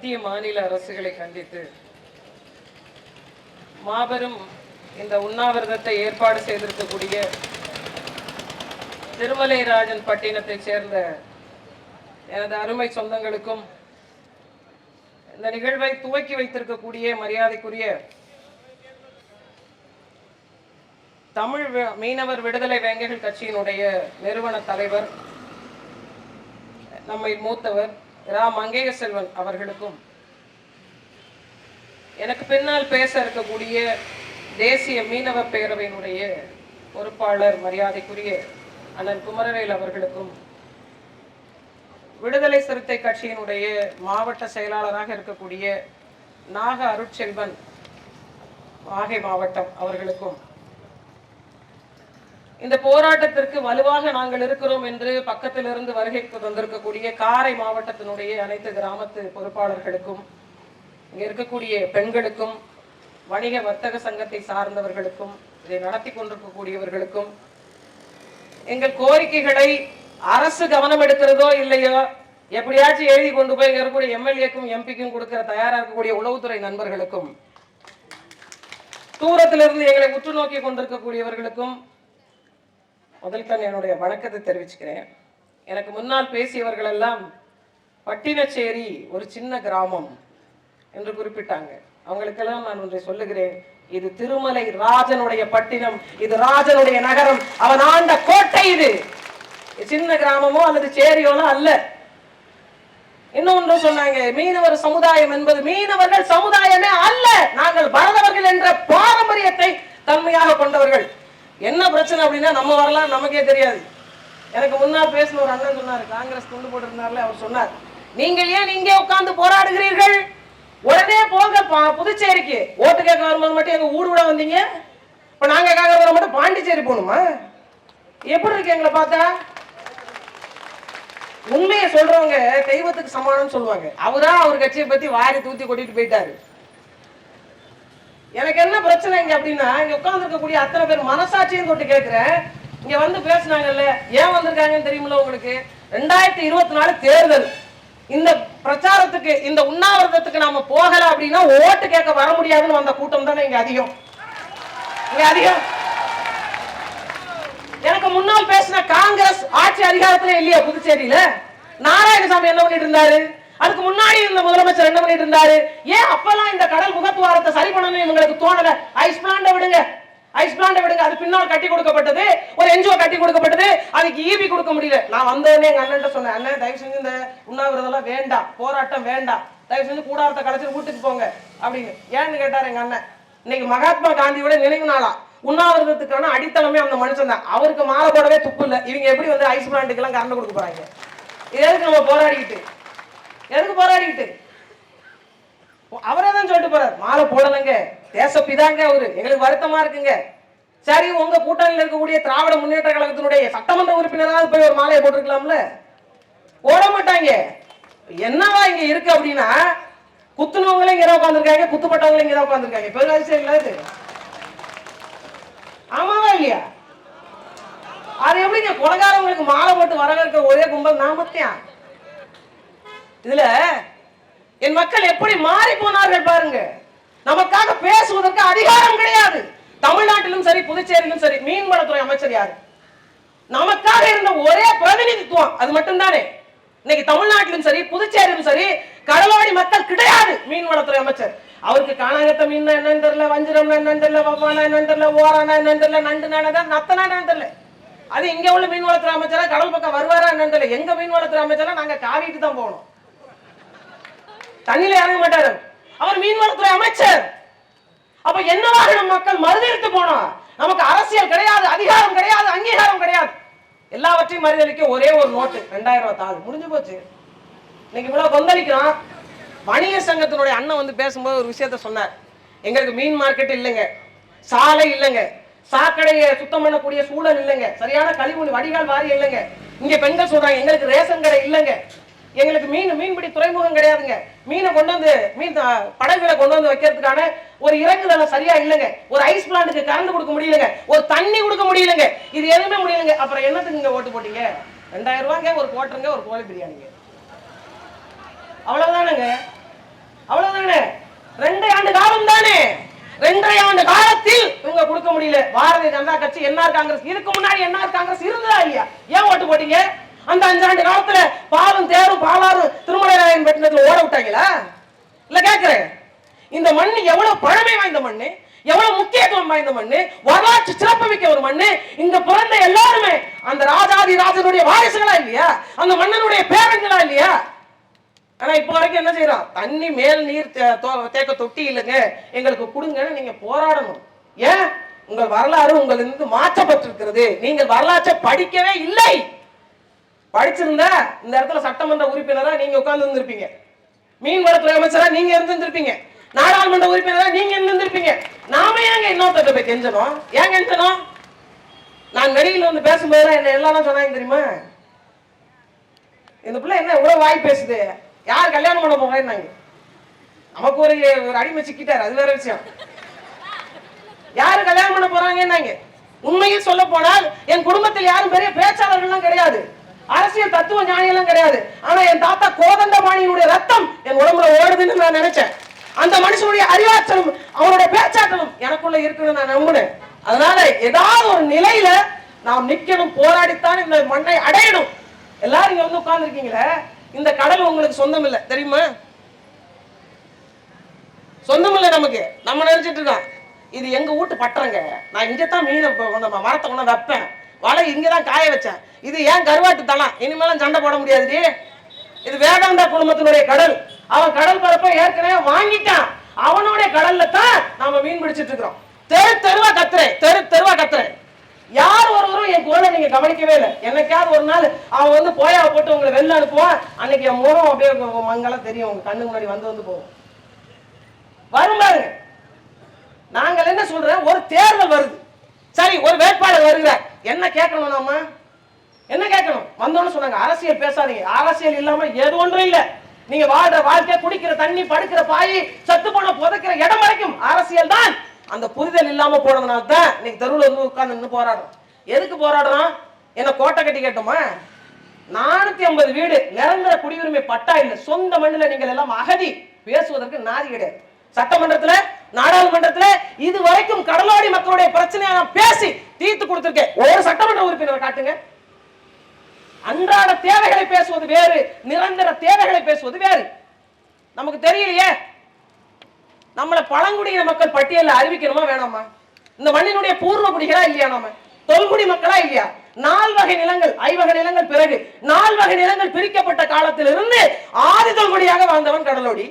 மத்திய மாநில அரசுகளை கண்டித்து மாபெரும் இந்த உண்ணாவிரதத்தை ஏற்பாடு செய்திருக்கக்கூடிய திருமலை ராஜன் பட்டினத்தை சேர்ந்த எனது அருமை சொந்தங்களுக்கும் இந்த நிகழ்வை துவக்கி வைத்திருக்கக்கூடிய மரியாதைக்குரிய தமிழ் மீனவர் விடுதலை வேங்கைகள் கட்சியினுடைய நிறுவன தலைவர் நம்மை மூத்தவர் ரா மங்கைய செல்வன் அவர்களுக்கும், எனக்கு பின்னால் பேச இருக்கக்கூடிய தேசிய மீனவ பேரவையினுடைய பொறுப்பாளர் மரியாதைக்குரிய அண்ணன் குமரவேல் அவர்களுக்கும், விடுதலை சிறுத்தை கட்சியினுடைய மாவட்ட செயலாளராக இருக்கக்கூடிய நாக அருட்செல்வன் நாகை மாவட்டம் அவர்களுக்கும், இந்த போராட்டத்திற்கு வலுவாக நாங்கள் இருக்கிறோம் என்று பக்கத்திலிருந்து வருகைக்கு வந்திருக்கக்கூடிய காரை மாவட்டத்தினுடைய அனைத்து கிராமத்து பொறுப்பாளர்களுக்கும், இங்க இருக்கக்கூடிய பெண்களுக்கும், வணிக வர்த்தக சங்கத்தை சார்ந்தவர்களுக்கும், இதை நடத்தி கொண்டிருக்கக்கூடியவர்களுக்கும், எங்கள் கோரிக்கைகளை அரசு கவனம் எடுக்கிறதோ இல்லையோ எப்படியாச்சும் எழுதி கொண்டு போய் இருக்கக்கூடிய எம்எல்ஏக்கும் எம்பிக்கும் கொடுக்கிற தயாரா இருக்கக்கூடிய உளவுத்துறை நண்பர்களுக்கும், தூரத்திலிருந்து எங்களை உற்று நோக்கி கொண்டிருக்கக்கூடியவர்களுக்கும் முதல்தான் என்னுடைய வணக்கத்தை தெரிவிச்சுக்கிறேன். எனக்கு முன்னால் பேசியவர்கள் எல்லாம் பட்டினச்சேரி ஒரு சின்ன கிராமம் என்று குறிப்பிட்டாங்க. அவங்களுக்கெல்லாம் நான் ஒன்றை சொல்லுகிறேன், இது திருமலை ராஜனுடைய பட்டினம், இது ராஜனுடைய நகரம், அவன் ஆண்ட கோட்டை. இது சின்ன கிராமமோ அல்லது சேரியோனோ அல்ல. இன்னொன்று சொன்னாங்க, மீனவர் சமுதாயம் என்பது மீனவர்கள் சமுதாயமே அல்ல, நாங்கள் பரதவர்கள் என்ற பாரம்பரியத்தை தன்மையாக கொண்டவர்கள். என்ன பிரச்சனை அப்படின்னா நம்ம வரலாம் நமக்கே தெரியாது. எனக்கு முன்னால் பேசின ஒரு அண்ணன் சொன்னார், காங்கிரஸ் கொண்டு போட்டிருந்தார்ல, அவர் சொன்னார், நீங்கள் ஏன் இங்கே உட்கார்ந்து போராடுகிறீர்கள், உடனே போங்க புதுச்சேரிக்கு. ஓட்டு கேட்க வரும்போது மட்டும் எங்க ஊடு விட வந்தீங்க, இப்ப நாங்க கேட்க வர மட்டும் பாண்டிச்சேரி போகணுமா? எப்படி இருக்கு எங்களை பார்த்தா? உண்மையை சொல்றவங்க தெய்வத்துக்கு சமானம்னு சொல்லுவாங்க. அவரா அவர் கட்சியை பத்தி வாரி தூத்தி கொட்டிட்டு போயிட்டாரு. எனக்கு என்ன பிரச்சனை இங்க அப்படின்னா, இங்க உட்கார்ந்து இருக்கக்கூடிய அத்தனை பேர் மனசாட்சியும் தொட்டு கேட்கிறேன். இங்க வந்து பேசினாங்கல்ல, ஏன் வந்திருக்காங்கன்னு தெரியுமில்ல உங்களுக்கு? 2024 தேர்தல். இந்த பிரச்சாரத்துக்கு, இந்த உண்ணாவிரதத்துக்கு நாம போகல அப்படின்னா ஓட்டு கேட்க வர முடியாதுன்னு வந்த கூட்டம் தானே இங்க அதிகம். எனக்கு முன்னால் பேசின காங்கிரஸ் ஆட்சி அதிகாரத்திலே இல்லையா புதுச்சேரியில? நாராயணசாமி என்ன பண்ணிட்டு இருந்தாரு? அதுக்கு முன்னாடி இந்த முதலமைச்சர் என்ன பண்ணிட்டு இருந்தாரு? ஏன் அப்பெல்லாம் இந்த கடல் முகத்துவாரத்தை சரி பண்ணணும் இவங்களுக்கு தோணல? ஐஸ் பிளான்ட விடுங்க, ஐஸ் பிளான்ட விடுங்க. அது பின்னால் கட்டி கொடுக்கப்பட்டது, ஒரு என்ஜிஓ கட்டி கொடுக்கப்பட்டது, அதுக்கு ஈபி கொடுக்க முடியல. நான் வந்தோடனே எங்க அண்ணன் சொன்னேன், அண்ணன் தயவு செஞ்சு இந்த உண்ணாவிரதம் எல்லாம் வேண்டாம், போராட்டம் வேண்டாம், தயவு செஞ்சு கூடாரத்தை கலைச்சு வீட்டுக்கு போங்க அப்படின்னு. ஏன்னு கேட்டாரு எங்க அண்ணன், இன்னைக்கு மகாத்மா காந்தியோட நினைவு நாளா, உண்ணாவிரதத்துக்கான அடித்தளமே அந்த மனுஷன் தான். அவருக்கு மாலை போடவே துப்பு இல்லை. இவங்க எப்படி வந்து ஐஸ் பிளான்ட்டுக்கு எல்லாம் கரண்ட் கொடுக்க போறாங்க? எதுக்கு நம்ம போராடிக்கிட்டு, எதுக்கு போராடிக்கிட்டு? அவரே தான் சொல்லிட்டு போறாரு, மாலை போடலங்க, தேசப்பிதாங்க அவரு, எங்களுக்கு வருத்தமா இருக்குங்க. சரி, உங்க கூட்டணியில் இருக்கக்கூடிய திராவிட முன்னேற்ற கழகத்தினுடைய சட்டமன்ற உறுப்பினராக போய் ஒரு மாலையை போட்டிருக்கலாம்ல, போட மாட்டாங்க. என்னவா இங்க இருக்கு அப்படின்னா, குத்துனவங்களே இங்க உட்காந்துருக்காங்க, குத்துப்பட்டவங்களே இங்க உட்காந்துருக்காங்க. பெரும் அதிசயம் இல்ல இது? ஆமாவா இல்லையா? அது எப்படிங்க கொலகாரங்களுக்கு மாலை போட்டு வரவேற்க ஒரே கும்பல் நாமத்தியா? இதுல என் மக்கள் எப்படி மாறி போனார்கள் பாருங்க. நமக்காக பேசுவதற்கு அதிகாரம் கிடையாது. தமிழ்நாட்டிலும் சரி புதுச்சேரியிலும் சரி மீன்வளத்துறை அமைச்சர் யாரு? நமக்காக இருந்த ஒரே பிரதிநிதித்துவம் அது மட்டும் தானே. இன்னைக்கு தமிழ்நாட்டிலும் சரி புதுச்சேரியிலும் சரி கடலோடி மக்கள் கிடையாது மீன்வளத்துறை அமைச்சர். அவருக்கு காணாங்கத்த மீன் என்னன்னு தெரியல, வஞ்சிரம் என்னன்னு தெரியல, வவ்வானா என்னன்னு தெரியல, ஓரானா என்னன்னு தெரியல, நண்டு நானதான் நத்தனா என்னன்னு தெரியல. அது இங்க உள்ள மீன்வளத்துறை அமைச்சரா கடல் பக்கம் வருவாரா என்னன்னு தெரியல. எங்க மீன்வளத்துறை அமைச்சரா நாங்க காவிட்டு தான் போகணும், தண்ணியில இறங்க மாட்டாரு. அவர் மீன்வளத்துறை அமைச்சர். அப்ப என்னவாக நம்ம மக்கள் மறுதளித்து போனோம்? நமக்கு அரசியல் கிடையாது, அதிகாரம் கிடையாது, அங்கீகாரம் கிடையாது. எல்லாவற்றையும் மறுதளிக்க ஒரே ஒரு நோட்டு 2000 தாள் முடிஞ்சு போச்சு. இன்னைக்கு இவ்வளவு கொந்தளிக்கிறோம். வணிக சங்கத்தினுடைய அண்ணன் வந்து பேசும்போது ஒரு விஷயத்த சொன்னார், எங்களுக்கு மீன் மார்க்கெட் இல்லைங்க, சாலை இல்லைங்க, சாக்கடையை சுத்தம் பண்ணக்கூடிய சூழல் இல்லைங்க, சரியான கழிவு வடிகால் வாரி இல்லைங்க. இங்க பெண்கள் சொல்றாங்க, எங்களுக்கு ரேஷன் கடை இல்லைங்க, எங்களுக்கு மீன்பிடி துறைமுகம் கிடையாதுங்க, மீனை கொண்டு வந்து மீன் படகுகளை கொண்டு வந்து வைக்கிறதுக்கான ஒரு இறங்குதளம் சரியா இல்லைங்க, ஒரு ஐஸ் பிளான்ட்டுக்கு கரண்ட் கொடுக்க முடியலங்க, ஒரு தண்ணி கொடுக்க முடியலங்க, இது எதுவுமே முடியலங்க. அப்புறம் என்னத்துக்கு இங்க ஓட்டு போட்டீங்க? 2000 ரூபாய்ங்க ஒரு கோட்டருங்க, ஒரு கோழி பிரியாணிங்க, அவ்வளவுதானுங்க. கொடுக்க முடியல. பாரதிய ஜனதா கட்சி, என்ஆர் காங்கிரஸ், இதுக்கு முன்னாடி என்ஆர் காங்கிரஸ் இருந்ததா இல்லையா? ஏன் ஓட்டு போட்டீங்க? அந்த 5 ஆண்டு காலத்துல பாலும் தேரும் பாலாறும் திருமலைராயன் பட்டினத்துல ஓட விட்டாங்களா? இல்ல கேக்குறேன். இந்த மண் எவ்வளவு பழமை வாய்ந்த மண்ணு, எவ்வளவு முக்கியத்துவம் வாய்ந்த மண்ணு, வரலாற்று சிறப்புமிக்க ஒரு மண்ணு. இங்க பிறந்த எல்லாருமே அந்த ராஜாதி ராஜனுடைய வாரிசுகளா இல்லையா? அந்த மன்னனுடைய பேரன்களா இல்லையா? ஆனா இப்ப வரைக்கும் என்ன செய்யறோம்? தண்ணி மேல் நீர் தேக்க தொட்டி இல்லைங்க, எங்களுக்கு கொடுங்கன்னு நீங்க போராடணும். ஏன்? உங்கள் வரலாறு உங்களிருந்து மாற்றப்பட்டிருக்கிறது. நீங்கள் வரலாற்றை படிக்கவே இல்லை. படிச்சிருந்தா இந்த இடத்துல சட்டமன்ற உறுப்பினரா நீங்க உட்கார்ந்து இருந்திருப்பீங்க, மீன்வளத்துறை அமைச்சரா நீங்க இருந்திருப்பீங்க, நாடாளுமன்ற உறுப்பினரா நீங்க இருந்திருப்பீங்க. நாம ஏங்க இன்னொருத்த போய் கெஞ்சணும்? ஏன் கெஞ்சணும்? நான் வெளியில வந்து பேசும்போது என்ன எல்லாம் சொன்னாங்க தெரியுமா? இந்த பிள்ளை என்ன இவ்வளவு வாய் பேசுது, யார் கல்யாணம் பண்ண போறாங்க? நமக்கு ஒரு அடிமை சிக்கிட்டாரு, அது வேற விஷயம். யாரு கல்யாணம் பண்ண போறாங்க? உண்மையில் சொல்ல போனால் என் குடும்பத்தில் யாரும் பெரிய பேச்சாளர்கள்லாம் கிடையாது, அரசியல் தத்துவ ஞானிகளும் கிடையாது. ஆனா என் தாத்தா கோதண்டபாணியினுடைய ரத்தம் என் உடம்புல ஓடுதுன்னு நான் நினைச்சேன். அந்த மனுஷனுடைய அறிவாற்றலும் அவனுடைய பேச்சாற்றலும் எனக்குள்ள இருக்குன்னு நான் நம்பினேன். அதனால ஏதாவது ஒரு நிலையில நாம் நிக்கணும், போராடித்தான் இந்த மண்ணை அடையணும். எல்லாரும் இங்க வந்து உட்கார்ந்து இருக்கீங்களே, இந்த கடல் உங்களுக்கு சொந்தம் இல்லை தெரியுமா? சொந்தம் இல்லை நமக்கு. நம்ம நினைச்சிட்டு இருக்கோம் இது எங்க வீட்டு பட்டறங்க, நான் இங்கதான் மீனை மரத்தை கொண்டு வைப்பேன், வலை இங்கதான் காய வச்சேன், இது ஏன் கருவாட்டு தளம், இனிமேலும் சண்டை போட முடியாது. இது வேதாந்தா குடும்பத்தினுடைய கடல். அவன் கடல் பரப்ப ஏற்கனவே வாங்கிட்டான். அவனுடைய கடல்ல தான் நாம மீன் பிடிச்சிட்டு இருக்கிறோம். தெரு தெருவா கத்துறேன். யார் ஒருவரும் என் குரலை நீங்க கவனிக்கவே இல்லை. என்னைக்காவது ஒரு நாள் அவன் வந்து போயா போட்டு உங்களை வெளில அனுப்புவான். அன்னைக்கு என் முகம் அப்படியே மங்கெல்லாம் தெரியும், உங்க கண்ணு முன்னாடி வந்து போவோம். வரும் பாருங்க. நாங்கள் என்ன சொல்றோம்? ஒரு தேர்தல் வருது, சரி, ஒரு வேட்பாளர் வருகிறார். என்ன கேட்கணும்? நாம என்ன கேட்கணும்? வந்தோன்னு சொன்னாங்க அரசியல் பேசாதீங்க. அரசியல் இல்லாம எது ஒன்றும் இல்லை. நீங்க வாழ்ற வாழ்க்கை, குடிக்கிற தண்ணி, படுக்கிற பாய், சத்து போன புதைக்கிற இடம் வரைக்கும் அரசியல் தான். அந்த புரிதல் இல்லாம போனதுனால தான் இன்னைக்கு தெருவில் வந்து உட்கார்ந்து போராடுறோம். எதுக்கு போராடுறோம்? என்ன கோட்டை கட்டி கேட்டோமா? 450 வீடு நிரந்தர குடியுரிமை பட்டா இல்லை, சொந்த மண்ணில் நீங்கள் எல்லாம் அகதி. பேசுவதற்கு நாதி கிடையாது. சட்டமன்றத்துல, நாடாளுமன்றத்துல இது வரைக்கும் கடலோடி மக்களுடைய பிரச்சனையை நான் பேசி தீர்த்து கொடுத்திருக்கேன். ஒரு சட்டமன்ற உறுப்பினர் காட்டுங்க. அன்றாட தேவைகளை பேசுவது வேறு, நிரந்தர தேவைகளை பேசுவது வேறு. நமக்கு தெரியலையே. நம்மளை பழங்குடியின மக்கள் பட்டியலில் அறிவிக்கணுமா வேணாமா? இந்த மண்ணினுடைய பூர்வ குடிகளா இல்லையா? நாம தொல்குடி மக்களா இல்லையா? 4 வகை நிலங்கள், 5 வகை நிலங்கள், பிறகு 4 வகை நிலங்கள் பிரிக்கப்பட்ட காலத்தில் இருந்து ஆதி தொல்குடியாக வாழ்ந்தவன் கடலோடி.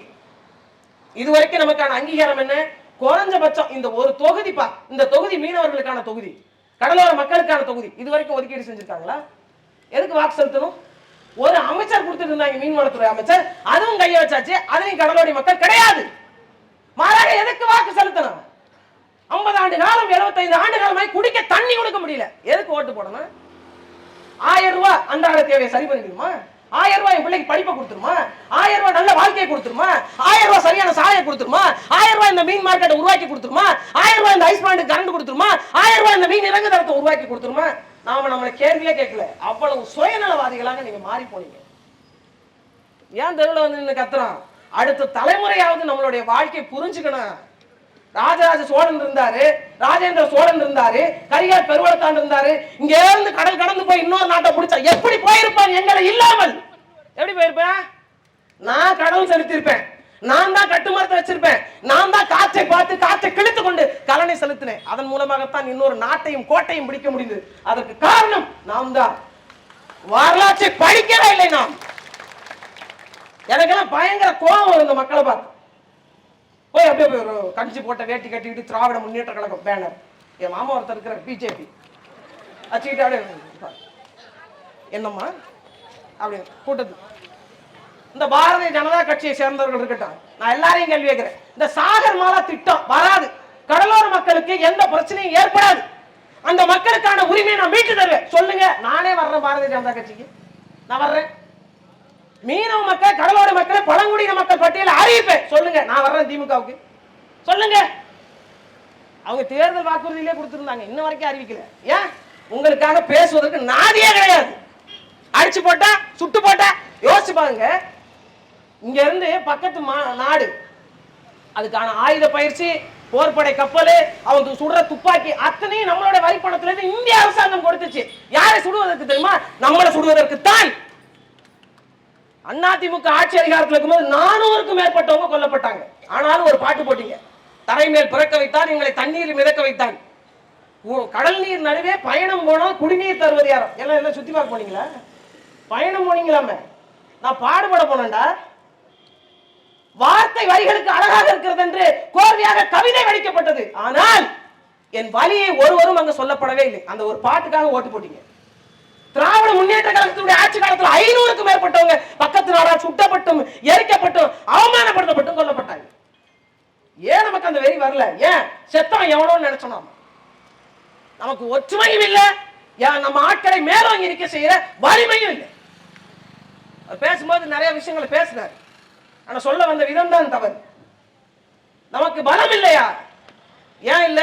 இதுவரைக்கும் நமக்கான அங்கீகாரம் என்ன? குறைஞ்சபட்சம் இந்த ஒரு தொகுதி பா, இந்த தொகுதி மீனவர்களுக்கான தொகுதி, கடலோர மக்களுக்கான தொகுதி, இதுவரைக்கும் ஒதுக்கீடு செஞ்சிருக்காங்களா? எதுக்கு வாக்கு செலுத்தணும்? ஒரு அமைச்சர் கொடுத்துட்டு இருந்தாங்க, மீன்வளத்துறை அமைச்சர், அதுவும் கைய வச்சாச்சு. அதையும் கடலோடி மக்கள் கிடையாது. மாறாக எதுக்கு வாக்கு செலுத்தணும்? 50 ஆண்டு காலம், 75 ஆண்டு காலமாய் குடிக்க தண்ணி கொடுக்க முடியல. எதுக்கு ஓட்டு போடணும்? 1000 ரூபாய் அன்றாட தேவையை சரி பண்ணிடுமா? 1000 ரூபாய் என் பிள்ளைக்கு படிப்பை கொடுத்துருமா? 1000 ரூபாய் நல்ல வாழ்க்கையை கொடுத்துருமா? 1000 ரூபாய் சரியான சாலையை கொடுத்துருமா? 1000 ரூபாய் இந்த மீன் மார்க்கெட்டை உருவாக்கி கொடுத்துருமா? 1000 ரூபாய் இந்த ஐஸ் பாண்டு கரண்ட் கொடுத்துருமா? 1000 ரூபாய் இந்த மீன் இறங்கு தரத்தை உருவாக்கி கொடுத்துருமா? நாம நம்மளை கேள்வியே கேட்கல. அவ்வளவு சுயநலவாதிகளாக நீங்க மாறி போனீங்க. ஏன் தெருவில் வந்து நின்று கத்துறோம்? அடுத்த தலைமுறையாவது நம்மளுடைய வாழ்க்கை புரிஞ்சுக்கணும். ராஜராஜ சோழன் இருந்தாரு, ராஜேந்திர சோழன் இருந்தாரு, கரிகால் பெருவளத்தான் இருந்தாரு. இங்க இருந்து கடல் கடந்து போய் இன்னொரு நாட்டை பிடிச்சா எப்படி போயிருப்பான்? எங்களை இல்லாமல் எப்படி போயிருப்பேன்? நான் கடல் செலுத்திருப்பேன், நான் தான் கட்டுமரத்தை வச்சிருப்பேன், நான் தான் காற்றை பார்த்து காற்றை கிழித்து கொண்டு கலனை செலுத்தினேன். அதன் மூலமாகத்தான் இன்னொரு நாட்டையும் கோட்டையும் பிடிக்க முடிந்தது. அதற்கு காரணம் நாம் தான். வரலாற்றை படிக்கவே இல்லை நாம். எனக்கெல்லாம் பயங்கர கோபம் வரும் இந்த மக்களை பார்த்து. போய் அப்படியே போய் கஞ்சி போட்ட வேட்டி கட்டிக்கிட்டு திராவிட முன்னேற்ற கழகம் பேனர், என் மாமா ஒருத்தர் இருக்கிற பிஜேபி அச்சுக்கிட்டு அப்படியே என்னம்மா அப்படின்னு கூட்டத்து. இந்த பாரதிய ஜனதா கட்சியை சேர்ந்தவர்கள் இருக்கட்டும், நான் எல்லாரையும் கேள்வி கேட்கிறேன். இந்த சாகர் மாலா திட்டம் வராது, கடலோர மக்களுக்கு எந்த பிரச்சனையும் ஏற்படாது, அந்த மக்களுக்கான உரிமையை நான் மீட்டு தருவேன். சொல்லுங்க, நானே வர்றேன் பாரதிய ஜனதா கட்சிக்கு, நான் வர்றேன். மீனவ மக்கள், கடலோர மக்கள், பழங்குடியின மக்கள் பட்டியலை அறிவிப்பேன். சொல்லுங்க, நான் வர்றேன் திமுகவுக்கு. சொல்லுங்க. அவங்க தேர்தல் வாக்குறுதியிலே கொடுத்திருந்தாங்க, இன்ன வரைக்கும் அறிவிக்கல. ஏன்? உங்களுக்காக பேசுவதற்கு நாதியே கிடையாது. அடிச்சு போட்டா, சுட்டு போட்டா. யோசிச்சு பாருங்க, இங்க இருந்து பக்கத்து நாடு அதுக்கான ஆயுத பயிற்சி, போர்படை கப்பல், அவங்க சுடுற துப்பாக்கி அத்தனையும் நம்மளோட வரி பணத்துல இருந்து இந்திய அரசாங்கம் கொடுத்துச்சு. யாரை சுடுவதற்கு தெரியுமா? நம்மளை சுடுவதற்கு தான். அதிமுக ஆட்சி அதிகாரத்தில் இருக்கும்போது 400க்கும் மேற்பட்டவங்க கொல்லப்பட்டாங்க. ஆனாலும் ஒரு பாட்டு போட்டீங்க, தரை மேல் பிறக்க வைத்தான் எங்களை தண்ணீர் மிதக்க வைத்தான். கடல் நீர் நடுவே பயணம் போனா குடிநீர் தருவது யாரும்? எல்லாம் சுத்தி பார்க்க போனீங்களா? பயணம் போனீங்களாமே. நான் பாடுபட போனேன்டா. வார்த்தை வரிகளுக்கு அழகாக இருக்கிறது என்று கோர்வையாக கவிதை வடிக்கப்பட்டது. ஆனால் என் வலியை ஒருவரும் அங்க சொல்லப்படவே இல்லை. அந்த ஒரு பாட்டுக்காக ஓட்டு போட்டீங்க. திராவிட முன்னேற்ற கழகத்துடைய ஆட்சி காலத்தில் 500க்கும் மேற்பட்டவங்க பக்கத்து நாடா சுட்டப்பட்டும் எரிக்கப்பட்டும் அவமானப்படுத்தப்பட்டும் கொல்லப்பட்டாங்க. ஏன் நமக்கு அந்த வெறி வரல? ஏன் செத்தவன் எவனோன்னு நினைச்சோம்? நமக்கு ஒற்றுமையும் இல்லை, நம்ம ஆட்களை மேலோங்கி நிற்க செய்யற வலிமையும் இல்லை. பேசும்போது நிறைய விஷயங்களை பேசினார், ஆனா சொல்ல வந்த விதம் தான் தவறு. நமக்கு பலம் இல்லையா? ஏன் இல்ல?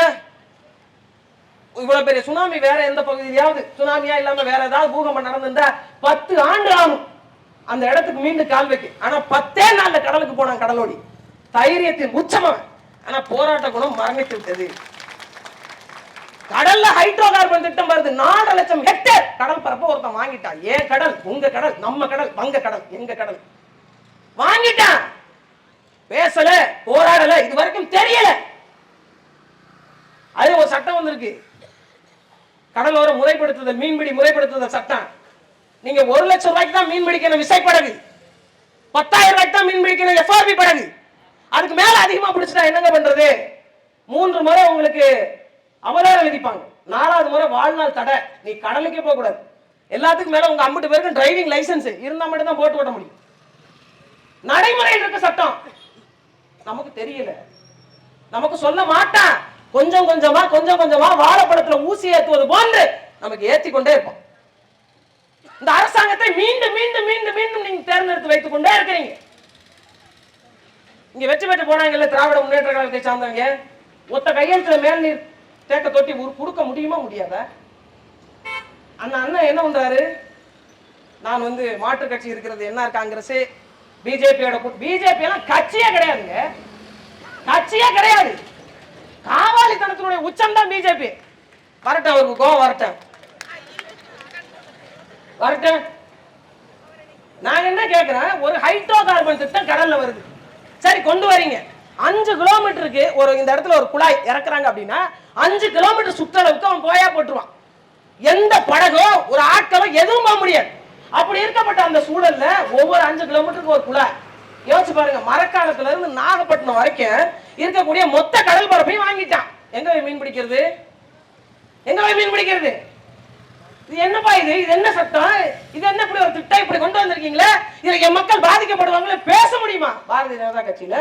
இவ்வளவு பெரிய சுனாமி வேற எந்த பகுதியிலாவது சுனாமியா இல்லாம வேற ஏதாவது பூகம்பம் நடந்திருந்தா 10 ஆண்டு ஆகும் அந்த இடத்துக்கு மீண்டும் கால் வைக்க. ஆனா 10 நாள்ல கடலுக்கு போனான் கடலோடி. தைரியத்தின் உச்சமம். ஆனா போராட்ட குணம் மரணித்து விட்டது. கடல்ல ஹைட்ரோ கார்பன் திட்டம் வருது. 4 லட்சம் ஹெக்டேர் கடல் பரப்ப ஒருத்தன் வாங்கிட்டான். ஏன் கடல்? உங்க கடல், நம்ம கடல், வங்க கடல், எங்க கடல் வாங்கிட்டான். பேசல, போராடல, இது வரைக்கும் தெரியல. அது ஒரு சட்டம் வந்திருக்கு, கடலோர முறைப்படுத்துதல், மீன்பிடி முறைப்படுத்துதல் சட்டம். நீங்க 1 லட்சம் ரூபாய்க்கு தான் மீன் பிடிக்கணும் விசைப்படகு, 10,000 ரூபாய்க்கு தான் மீன் பிடிக்கணும் எஃப்ஆர்பி படகு. அதுக்கு மேல அதிகமா பிடிச்சிட்டா என்னங்க பண்றது? 3 முறை உங்களுக்கு அபராதம் விதிப்பாங்க, 4வது முறை வாழ்நாள் தடை. நீ கடலுக்கே போக கூடாது. எல்லாத்துக்கும் மேல உங்க 50 பேருக்கு டிரைவிங் லைசன்ஸ் இருந்தா மட்டும் தான் போட்டு ஓட்ட முடியும். நடைமுறையில் இருக்க சட்டம் நமக்கு தெரியல, நமக்கு சொல்ல மாட்டான். கொஞ்சம் கொஞ்சமா வாழைப்பழத்துல ஊசி ஏற்றுவது போன்று நமக்கு ஏற்றி கொண்டே இருப்போம். இந்த அரசாங்கத்தை மீண்டும் மீண்டும் மீண்டும் மீண்டும் நீங்க தேர்ந்தெடுத்து வைத்துக் கொண்டே இருக்கிறீங்க. இங்க வெற்றி பெற்று போனாங்கல்ல திராவிட முன்னேற்ற கழகத்தை சார்ந்தவங்க, ஒத்த கையெழுத்துல மேல் நீர் தேக்க தொட்டி கொடுக்க முடியுமா? முடியாத? அந்த அண்ணன் என்ன பண்றாரு? நான் மாற்று கட்சி இருக்கிறது என்ஆர் காங்கிரஸ், பிஜேபியோட பிஜேபி எல்லாம் கட்சியே கிடையாதுங்க, கட்சியே கிடையாது. காவாலித்தனத்தினுடைய உச்சம் தான் பிஜேபி. வரட்டும், அவருக்கு கோவம் வரட்டும். நான் என்ன கேட்கிறேன், ஒரு ஹைட்ரோ கார்பன் திட்டம் கடல்ல வருது, சரி கொண்டு வரீங்க. 5 கிலோமீட்டருக்கு இந்த இடத்துல ஒரு குழாய் இறக்குறாங்க அப்படின்னா 5 கிலோமீட்டர் சுற்றளவுக்கு அவன் போயா போட்டுருவான். எந்த படகோ ஒரு ஆட்களோ எதுவும் போக முடியாது. அப்படி இருக்கப்பட்ட அந்த சூழல்ல ஒவ்வொரு 5 கிலோமீட்டருக்கு ஒரு குழாய். யோசிச்சு பாருங்க, மரக்காலத்துல இருந்து நாகப்பட்டினம் வரைக்கும் இருக்கக்கூடிய மொத்த கடல் பரப்பையும் வாங்கிட்டான். எங்க போய் மீன் பிடிக்கிறது? இது என்னப்பா? இது என்ன சட்டம்? இது என்ன இப்படி ஒரு திட்டம் இப்படி கொண்டு வந்திருக்கீங்களே? இதுல என் மக்கள் பாதிக்கப்படுவாங்களே, பேச முடியுமா? பாரதிய ஜனதா கட்சியில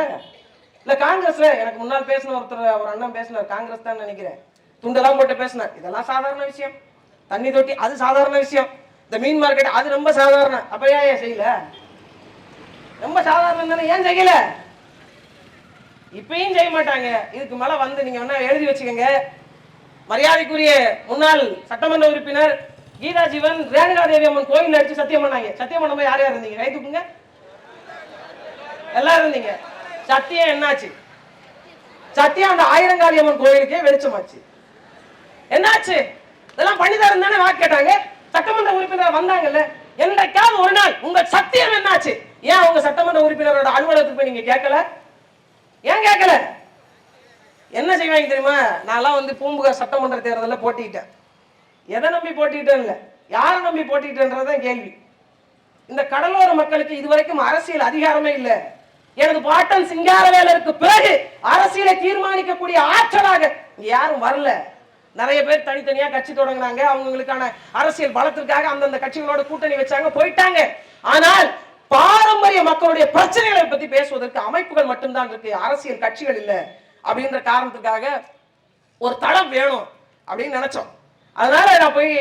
இல்ல காங்கிரஸ்ல எனக்கு முன்னால் பேசின ஒரு அண்ணன் பேசினார், காங்கிரஸ் தான் நினைக்கிறேன், துண்டெல்லாம் போட்டு பேசினார். இதெல்லாம் சாதாரண விஷயம், தண்ணி தொட்டி அது சாதாரண விஷயம், இந்த மீன் மார்க்கெட் அது ரொம்ப சாதாரணம். அப்ப ஏன் செய்யல? ரொம்ப சாதாரணம் தானே, ஏன் செய்யல? இப்பயும் செய்ய மாட்டாங்க. இதுக்கு மேல நீங்க வேணா எழுதி வச்சுக்கோங்க. மரியாதைக்குரிய முன்னாள் சட்டமன்ற உறுப்பினர் கீதா ஜீவன் ரேணுகா தேவி அம்மன் கோயில் அடிச்சு சத்தியம் பண்ணாங்க. சத்தியம் பண்ணும்போது யார் யார் இருந்தீங்க? கை தூக்குங்க. எல்லாரும் இருந்தீங்க. சத்தியம் என்னாச்சு? சத்தியம் அந்த ஆயிரங்காளி அம்மன் கோயிலுக்கே வெளிச்சமாச்சு. என்னாச்சு? இதெல்லாம் பண்ணி தரேன் தானே வாக்கு கேட்டாங்க. சட்டமன்ற உறுப்பினர் வந்தாங்கல்ல, என்றைக்காவது ஒரு நாள் உங்க சத்தியம் என்னாச்சு? ஏன் உங்க சட்டமன்ற உறுப்பினரோட அலுவலகத்துக்கு போய் நீங்க கேட்கல? ஏன் கேட்கல? என்ன செய்வாங்க தெரியுமா? நான்லாம் பூம்புகார் சட்டமன்ற தேர்தலில் போட்டிட்டேன். எதை நம்பி போட்டிட்டேன் இல்லை, யாரை நம்பி போட்டிட்டேன்றதான் கேள்வி. இந்த கடலோர மக்களுக்கு இதுவரைக்கும் அரசியல் அதிகாரமே இல்லை. எனது பாட்டன் சிங்காரவேலருக்கு பிறகு அரசியலை தீர்மானிக்கக்கூடிய ஆற்றலாக இங்க யாரும் வரல. நிறைய பேர் தனித்தனியா கட்சி தொடங்கினாங்க, அவங்களுக்கான அரசியல் பலத்திற்காக அந்தந்த கட்சிகளோட கூட்டணி வச்சாங்க, போயிட்டாங்க. ஆனால் பாரம்பரிய மக்களுடைய பிரச்சனைகளை பத்தி பேசுவதற்கு அமைப்புகள் மட்டும்தான் இருக்கு, அரசியல் கட்சிகள் இல்லை. அப்படின்ற காரணத்துக்காக ஒரு தளம் வேணும் அப்படின்னு நினைச்சோம். அதனால நான் போய்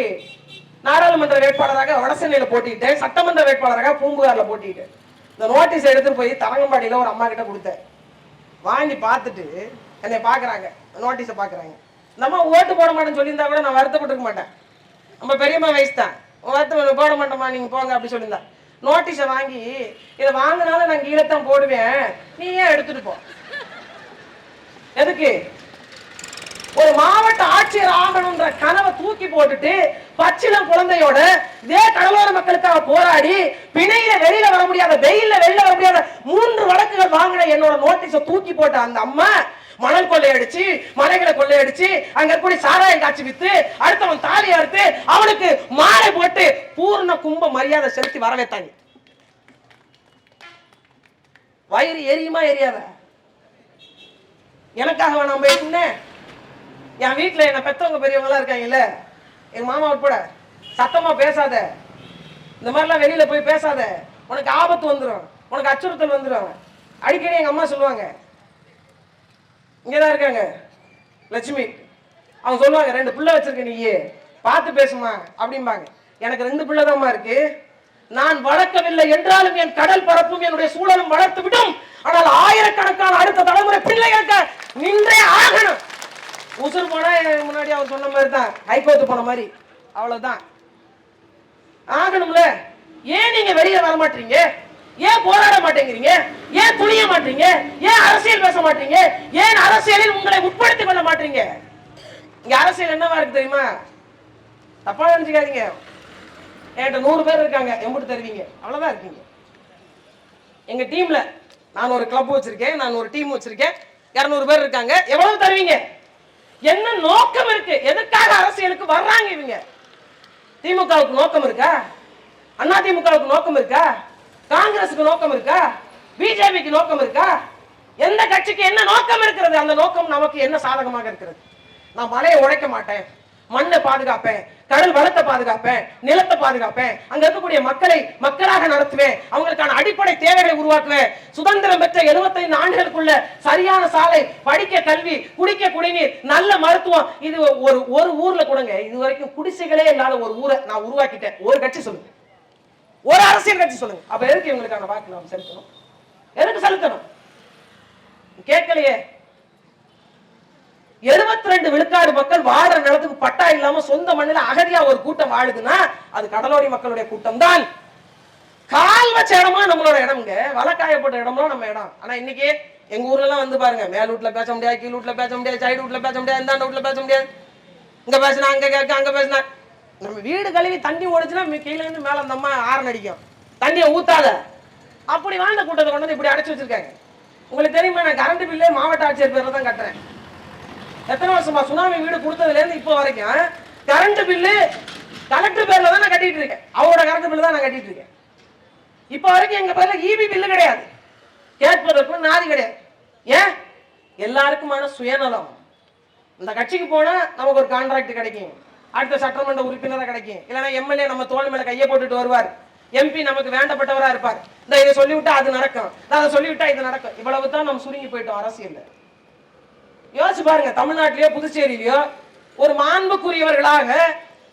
நாடாளுமன்ற வேட்பாளராக வடசென்னையில போட்டிட்டேன், சட்டமன்ற வேட்பாளராக பூம்புகார்ல போட்டிட்டேன். இந்த நோட்டீஸ் எடுத்துட்டு போய் தரங்கம்பாடியில ஒரு அம்மா கிட்ட கொடுத்தேன். வாங்கி பார்த்துட்டு என்னை பாக்குறாங்க, நோட்டீஸை பாக்குறாங்க. இந்த அம்மா ஓட்டு போட மாட்டேன்னு சொல்லியிருந்தா கூட நான் வருத்தப்பட்டிருக்க மாட்டேன். நம்ம பெரியம்மா வயசு தான், வருத்தம் போட மாட்டோமா நீங்க போங்க அப்படி சொல்லியிருந்தா. நோட்டீஸை வாங்கி இதை வாங்கினாலும் நான் கீழே தான் போடுவேன், நீ ஏன் எடுத்துட்டு போ. எதுக்கு? ஒரு மாவட்ட ஆட்சியர் ஆகணும்ன்ற கனவை தூக்கி போட்டுட்டு பச்சிளம் குழந்தையோட இதே கடலோர மக்களுக்காக போராடி பிணையில வெளியில வர முடியாத, வெயில்ல வெளியில வர முடியாத 3 வழக்குகள் வாங்கின என்னோட நோட்டீஸை தூக்கி போட்ட அந்த அம்மா மணல் கொள்ளையடிச்சு, மலைகளை கொள்ளையடிச்சு, அங்க இருக்கக்கூடிய சாராயம் காட்சி வித்து, அடுத்தவன் தாலி அறுத்து அவனுக்கு மாலை போட்டு பூர்ண கும்ப மரியாதை செலுத்தி வரவேற்றாங்க. வயிறு எரியுமா எரியாத? எனக்காக வேணாம் போயிருந்தேன். என் வீட்டுல என்ன பெத்தவங்க பெரியவங்க எல்லாம் இருக்காங்கல்ல, எங்க மாமா உட்பட, சத்தமா பேசாத, இந்த மாதிரிலாம் வெளியில போய் பேசாத, உனக்கு ஆபத்து வந்துடும், உனக்கு அச்சுறுத்தல் வந்துடும். அடிக்கடி எங்க அம்மா சொல்லுவாங்க, இங்கதான் இருக்காங்க லட்சுமி, அவங்க சொல்லுவாங்க, 2 பிள்ளை வச்சிருக்க நீ, பார்த்து பேசுமா அப்படிம்பாங்க. எனக்கு 2 பிள்ளை தான் இருக்கு. நான் வளர்க்கவில்லை என்றாலும் என் கடல் பரப்பும் என்னுடைய சூழலும் வளர்த்து விடும். ஆனால் ஆயிரக்கணக்கான அடுத்த தலைமுறை பிள்ளைகளுக்கு நின்றே ஆகணும். உசுர் போனா முன்னாடி அவர் சொன்ன மாதிரி தான், ஹைகோர்ட் போன மாதிரி, அவ்வளவுதான் ஆகணும்ல. ஏன் நீங்க வெளியே வர மாட்டீங்க? ஏன் போராட மாட்டேங்கிறீங்க? ஏன் துணிய மாட்டீங்க? ஏன் அரசியல் பேச மாட்டீங்க? ஏன் அரசியலில் உங்களை உட்படுத்திக் கொள்ள மாட்டீங்க? இங்க அரசியல் என்னவா இருக்கு தெரியுமா? தப்பா நினைச்சுக்காதீங்க. என்கிட்ட 100 பேர் இருக்காங்க, எம்பிட்டு தருவீங்க? அவ்வளவுதான் இருக்கீங்க. எங்க டீம்ல நான் ஒரு கிளப் வச்சிருக்கேன், நான் ஒரு டீம் வச்சிருக்கேன், 200 பேர் இருக்காங்க. எவ்வளவு தருவீங்க? என்ன நோக்கம் இருக்கு? எதுக்காக அரசியலுக்கு வர்றாங்க இவங்க? திமுகவுக்கு நோக்கம் இருக்கா? அண்ணா திமுகவுக்கு நோக்கம் இருக்கா? காங்கிரஸுக்கு நோக்கம் இருக்கா? பிஜேபிக்கு நோக்கம் இருக்கா? எந்த கட்சிக்கு என்ன நோக்கம் இருக்கிறது? அந்த நோக்கம் நமக்கு என்ன சாதகமாக இருக்கிறது? நான் மலையை உடைக்க மாட்டேன், மண்ணை பாதுகாப்பேன், கடல் வளத்தை பாதுகாப்பேன், நிலத்தை பாதுகாப்பேன், அங்க இருக்கக்கூடிய மக்களை மக்களாக நடத்துவேன், அவங்களுக்கான அடிப்படை தேவைகளை உருவாக்குவேன். சுதந்திரம் பெற்ற 75 ஆண்டுகளுக்குள்ள சரியான சாலை, படிக்க கல்வி, குடிக்க குடிநீர், நல்ல மருத்துவம், இது ஒரு ஊர்ல கூடங்க இது வரைக்கும் குடிசைகளே இல்லாத ஒரு ஊரை நான் உருவாக்கிட்டேன். ஒரு கட்சி சொல்லுங்க, ஒரு அரசியல் கட்சி சொல்லுங்க. அப்ப எதுக்கு இவங்களுக்கான வாக்கு நாம் செலுத்தணும்? எதுக்கு செலுத்தணும்? கேட்கலையே. 72 விழுக்காடு மக்கள் வாழற நிலத்துக்கு பட்டா இல்லாம சொந்த மண்ணில அகதியா ஒரு கூட்டம் வாழுதுன்னா அது கடலோடி மக்களுடைய கூட்டம் தான். கால் வச்ச இடமா நம்மளோட இடம்ங்க, வழக்காயப்பட்ட இடம்லாம் நம்ம இடம். ஆனா இன்னைக்கு எங்க ஊர்ல எல்லாம் வந்து பாருங்க, மேல் வீட்டுல பேச முடியாது, கீழ் வீட்டுல பேச முடியாது, சைடு வீட்டுல பேச முடியாது, இந்த வீட்டுல பேச முடியாது, இங்க பேசினா அங்க கேட்க, அங்க பேசினா. நம்ம வீடு கழுவி தண்ணி ஓடிச்சுன்னா கீழே இருந்து மேல அந்த அம்மா ஆரன் அடிக்கும், தண்ணியை ஊத்தாத. அப்படி வாழ்ந்த கூட்டத்தை கொண்டு வந்து இப்படி அடைச்சு வச்சிருக்காங்க. உங்களுக்கு தெரியுமா, நான் கரண்ட் பில்லே மாவட்ட ஆட்சியர் பேர்ல தான் கட்டுறேன். எத்தனை வருஷமா சுனாமி வீடு கொடுத்ததுல இருந்து இப்போ வரைக்கும் கரண்ட் பில்லு கலெக்டர் பேர்ல தான் நான் கட்டிட்டு இருக்கேன். அவரோட கரண்ட் பில்லு தான் நான் கட்டிட்டு இருக்கேன். இப்போ வரைக்கும் எங்க பேர்ல இபி பில்லு கிடையாது, கேட்பதற்கு நாதி கிடையாது. ஏன்? எல்லாருக்குமான சுயநலம். இந்த கட்சிக்கு போனா நமக்கு ஒரு கான்ட்ராக்ட் கிடைக்கும், அடுத்த சட்டமன்ற உறுப்பினராக கிடைக்கும், இல்லைன்னா எம்எல்ஏ நம்ம தோல் மேல கையை போட்டுட்டு வருவார், எம்பி நமக்கு வேண்டப்பட்டவரா இருப்பார். இந்த இதை சொல்லிவிட்டா அது நடக்கும், அதை சொல்லிவிட்டா இது நடக்கும். இவ்வளவு தான் நம்ம சுருங்கி போயிட்டோம் அரசியல். யோசிச்சு பாருங்க, தமிழ்நாட்டிலேயோ புதுச்சேரியிலயோ ஒரு மாண்புக்குரியவர்களாக,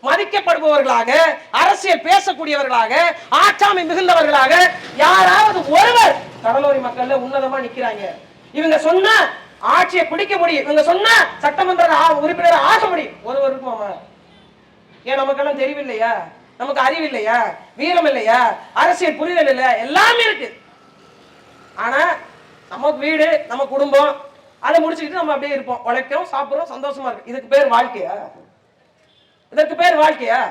மதிக்கப்படுபவர்களாக, அரசியல் பேசக்கூடியவர்களாக, ஆட்சாமை மிகுந்தவர்களாக யாராவது ஒருவர் கடலோரி மக்கள்ல உன்னதமா நிக்கிறாங்க. இவங்க சொன்னா ஆட்சியை பிடிக்க முடியும், இவங்க சொன்னா சட்டமன்ற உறுப்பினர் ஆக முடியும். ஒருவர் இருக்குமாமா? ஏன் நமக்கெல்லாம் தெரியவில்லையா? நமக்கு அறிவு இல்லையா? வீரம் இல்லையா? அரசியல் புரிதல் இல்லையா? எல்லாமே இருக்கு. ஆனா நமக்கு வீடு, நம்ம குடும்பம், அதை முடிச்சுக்கிட்டு நம்ம அப்படியே இருப்போம், உழைக்கிறோம், சாப்பிடுறோம், சந்தோஷமா இருக்கு. இதுக்கு பேர் வாழ்க்கையா? இதற்கு பேர் வாழ்க்கையா?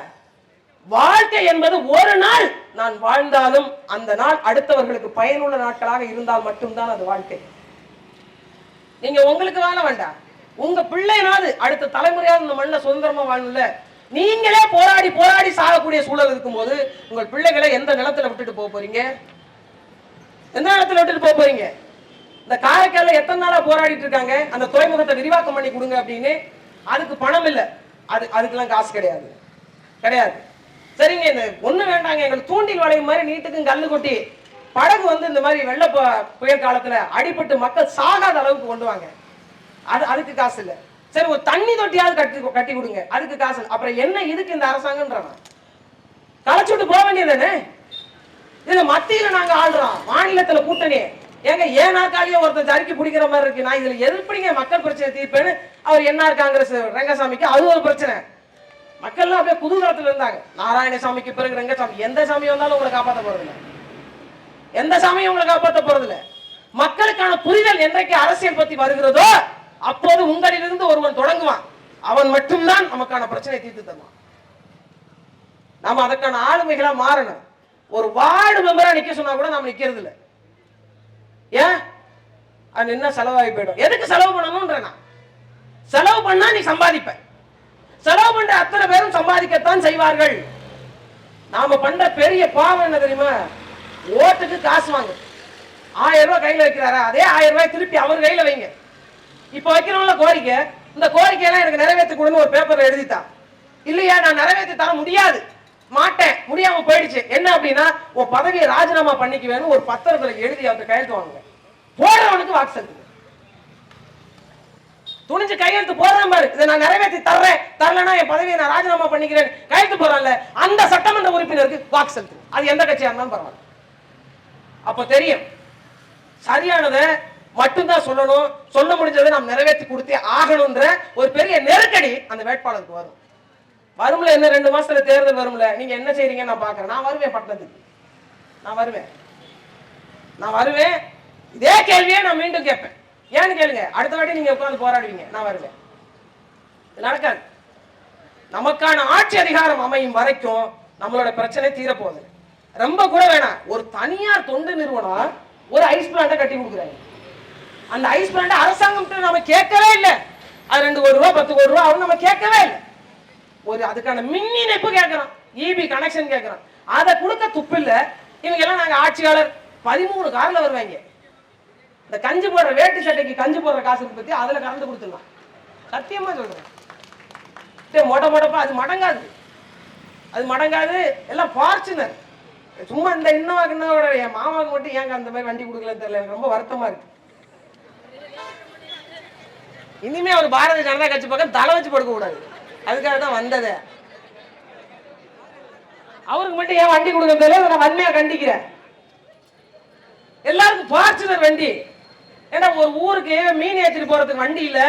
வாழ்க்கை என்பது ஒரு நாள் நான் வாழ்ந்தாலும் அந்த நாள் அடுத்தவர்களுக்கு பயனுள்ள நாட்களாக இருந்தால் மட்டும்தான் அது வாழ்க்கை. நீங்க உங்களுக்கு வாழ வேண்டாம், உங்க பிள்ளைனாவது அடுத்த தலைமுறையாவது இந்த மண்ணில் சுதந்திரமா வாழணும்ல. நீங்களே போராடி போராடி சாகக்கூடிய சூழல் இருக்கும்போது உங்கள் பிள்ளைகளை எந்த நிலத்துல விட்டுட்டு போக போறீங்க? எந்த நிலத்துல விட்டுட்டு போக போறீங்க? இந்த காரைக்கால எத்தனை நாளா போராடிட்டு இருக்காங்க, அந்த துறைமுகத்தை விரிவாக்கம் பண்ணி கொடுங்க அப்படின்னு. அதுக்கு பணம் இல்லை, அதுக்கெல்லாம் காசு கிடையாது, கிடையாது. சரிங்க, இந்த ஒண்ணு வேண்டாங்க, எங்களுக்கு தூண்டில் வளையும் மாதிரி நீட்டுக்கும் கல்லு கொட்டி படகு வந்து இந்த மாதிரி வெள்ள புயல் காலத்துல அடிபட்டு மக்கள் சாகாத அளவுக்கு கொண்டு வாங்க, அதுக்கு காசு இல்லை. சரி, ஒரு தண்ணி தொட்டியாவது கட்டி கொடுங்க, அதுக்கு காசு இல்லை. அப்புறம் என்ன இதுக்கு இந்த அரசாங்கம்ன்றவன் களைச்சுட்டு போக வேண்டியதானே? இதுல மத்தியில நாங்க ஆள்றோம், மாநிலத்துல கூட்டணி. ஏங்க ஏன் நாற்காலியோ ஒருத்தர் ஜரிக்கி பிடிக்கிற மாதிரி இருக்கு. நான் இதுல எதிர்ப்பீங்க மக்கள் பிரச்சனை தீர்ப்பேன்னு அவர் என்ஆர் காங்கிரஸ் ரங்கசாமிக்கு அது ஒரு பிரச்சனை. மக்கள்லாம் அப்படியே குதூகலத்துல இருந்தாங்க. நாராயணசாமிக்கு பிறகு ரங்கசாமி, எந்த சாமி வந்தாலும் உங்களை காப்பாற்ற போறது இல்லை, எந்த சாமியும் உங்களை காப்பாற்ற போறது இல்லை. மக்களுக்கான புரிதல் என்றைக்கு அரசியல் பத்தி வருகிறதோ அப்போது உங்களிலிருந்து ஒருவன் தொடங்குவான், அவன் மட்டும்தான் நமக்கான பிரச்சனை தீர்த்து தருவான். நாம அதற்கான ஆளுமைகளா மாறணும். ஒரு வார்டு மெம்பரா நிக்க சொன்னா கூட நாம நிக்கிறது இல்லை. ஏன்? அது என்ன செலவாகி போயிடும். எதுக்கு செலவு பண்ணணும்ன்ற? செலவு பண்ணா நீ சம்பாதிப்ப. செலவு பண்ற அத்தனை பேரும் சம்பாதிக்கத்தான் செய்வார்கள். நாம பண்ற பெரிய பாவம் என்ன தெரியுமா? ஓட்டுக்கு காசு வாங்க. 1000 ரூபாய் கையில வைக்கிறாரா, அதே 1000 ரூபாய் திருப்பி அவர் கையில வைங்க. இப்ப வைக்கிறோம்ல கோரிக்கை, இந்த கோரிக்கையெல்லாம் எனக்கு நிறைவேற்றி கொடுன்னு ஒரு பேப்பர்ல எழுதித்தான். இல்லையா, நான் நிறைவேற்றி தர முடியாது, மாட்டேன், முடியாம போயிடுச்சு. என்ன அப்படின்னா, உன் பதவியை ராஜினாமா பண்ணிக்குவேன்னு ஒரு பத்திரத்துல எழுதி அவருக்கு கையெழுத்து வாங்குங்க. போடுறவனுக்கு வாக்கு செலுத்துங்க. துணிஞ்சு கையெழுத்து போடுறேன் பாரு, இதை நான் நிறைவேற்றி தர்றேன், தரலன்னா என் பதவியை நான் ராஜினாமா பண்ணிக்கிறேன் கையெழுத்து போடுறேன்ல, அந்த சட்டமன்ற உறுப்பினருக்கு வாக்கு செலுத்து. அது எந்த கட்சியா இருந்தாலும் பரவாயில்ல. அப்ப தெரியும் சரியானதை மட்டும்தான் சொல்லணும், சொல்ல முடிஞ்சதை நாம் நிறைவேற்றி கொடுத்தே ஆகணும்ன்ற ஒரு பெரிய நெருக்கடி அந்த வேட்பாளருக்கு வரும். வரும்ல, என்ன 2 மாசத்துல தேர்தல் வரும்ல, நீங்க என்ன செய்றீங்க நான் பாக்குறேன். நான் வருவேன் பட்டணத்துக்கு, நான் வருவேன். இதே கேள்வியே நான் மீண்டும் கேட்பேன். ஏன்னு கேளுங்க, அடுத்த வாட்டி நீங்க உட்கார்ந்து போராடுவீங்க, நான் வருவேன். நடக்காது. நமக்கான ஆட்சி அதிகாரம் அமையும் வரைக்கும் நம்மளோட பிரச்சனை தீரப்போகுது. ரொம்ப கூட வேணாம், ஒரு தனியார் தொண்டு நிறுவனம் ஒரு ஐஸ் பிளான்ட்டை கட்டி கொடுக்குறாங்க. அந்த ஐஸ் பிளான்ட் அரசாங்கம் நம்ம கேட்கவே இல்லை. அது 2 கோடி ரூபாய் 10 கோடி ரூபாய் அவன் நம்ம கேட்கவே இல்லை. ஒரு அதுக்கான மின் இணைப்பு கேட்கறான், இபி கனெக்ஷன் கேட்கறான், அதை கொடுக்க துப்பு இல்லை. இவங்க எல்லாம் நாங்க ஆட்சியாளர் 13 கார்ல வருவாங்க. இந்த கஞ்சி போடுற வேட்டி சட்டைக்கு கஞ்சி போடுற காசு பத்தி அதுல கலந்து கொடுத்துடலாம். சத்தியமா சொல்றேன், மொடப்பா அது மடங்காது. எல்லாம் ஃபார்ச்சுனர். சும்மா இந்த இன்னோட என் மாமாவுக்கு மட்டும் ஏங்க அந்த மாதிரி வண்டி கொடுக்கலன்னு தெரியல, எனக்கு ரொம்ப வருத்தமா இருக்கு. இனிமே ஒரு பாரதிய ஜனதா கட்சி பக்கம் தலை வச்சு படுக்க கூடாது, அதுக்காக தான் வந்தது. அவருக்கு மட்டும் ஏன் வண்டி கொடுக்க தெரியல, நான் வன்மையா கண்டிக்கிறேன். எல்லாருக்கும் ஃபார்ச்சுனர் வண்டி. ஏன்னா ஒரு ஊருக்கு மீன் ஏற்றிட்டு போறதுக்கு வண்டி இல்ல,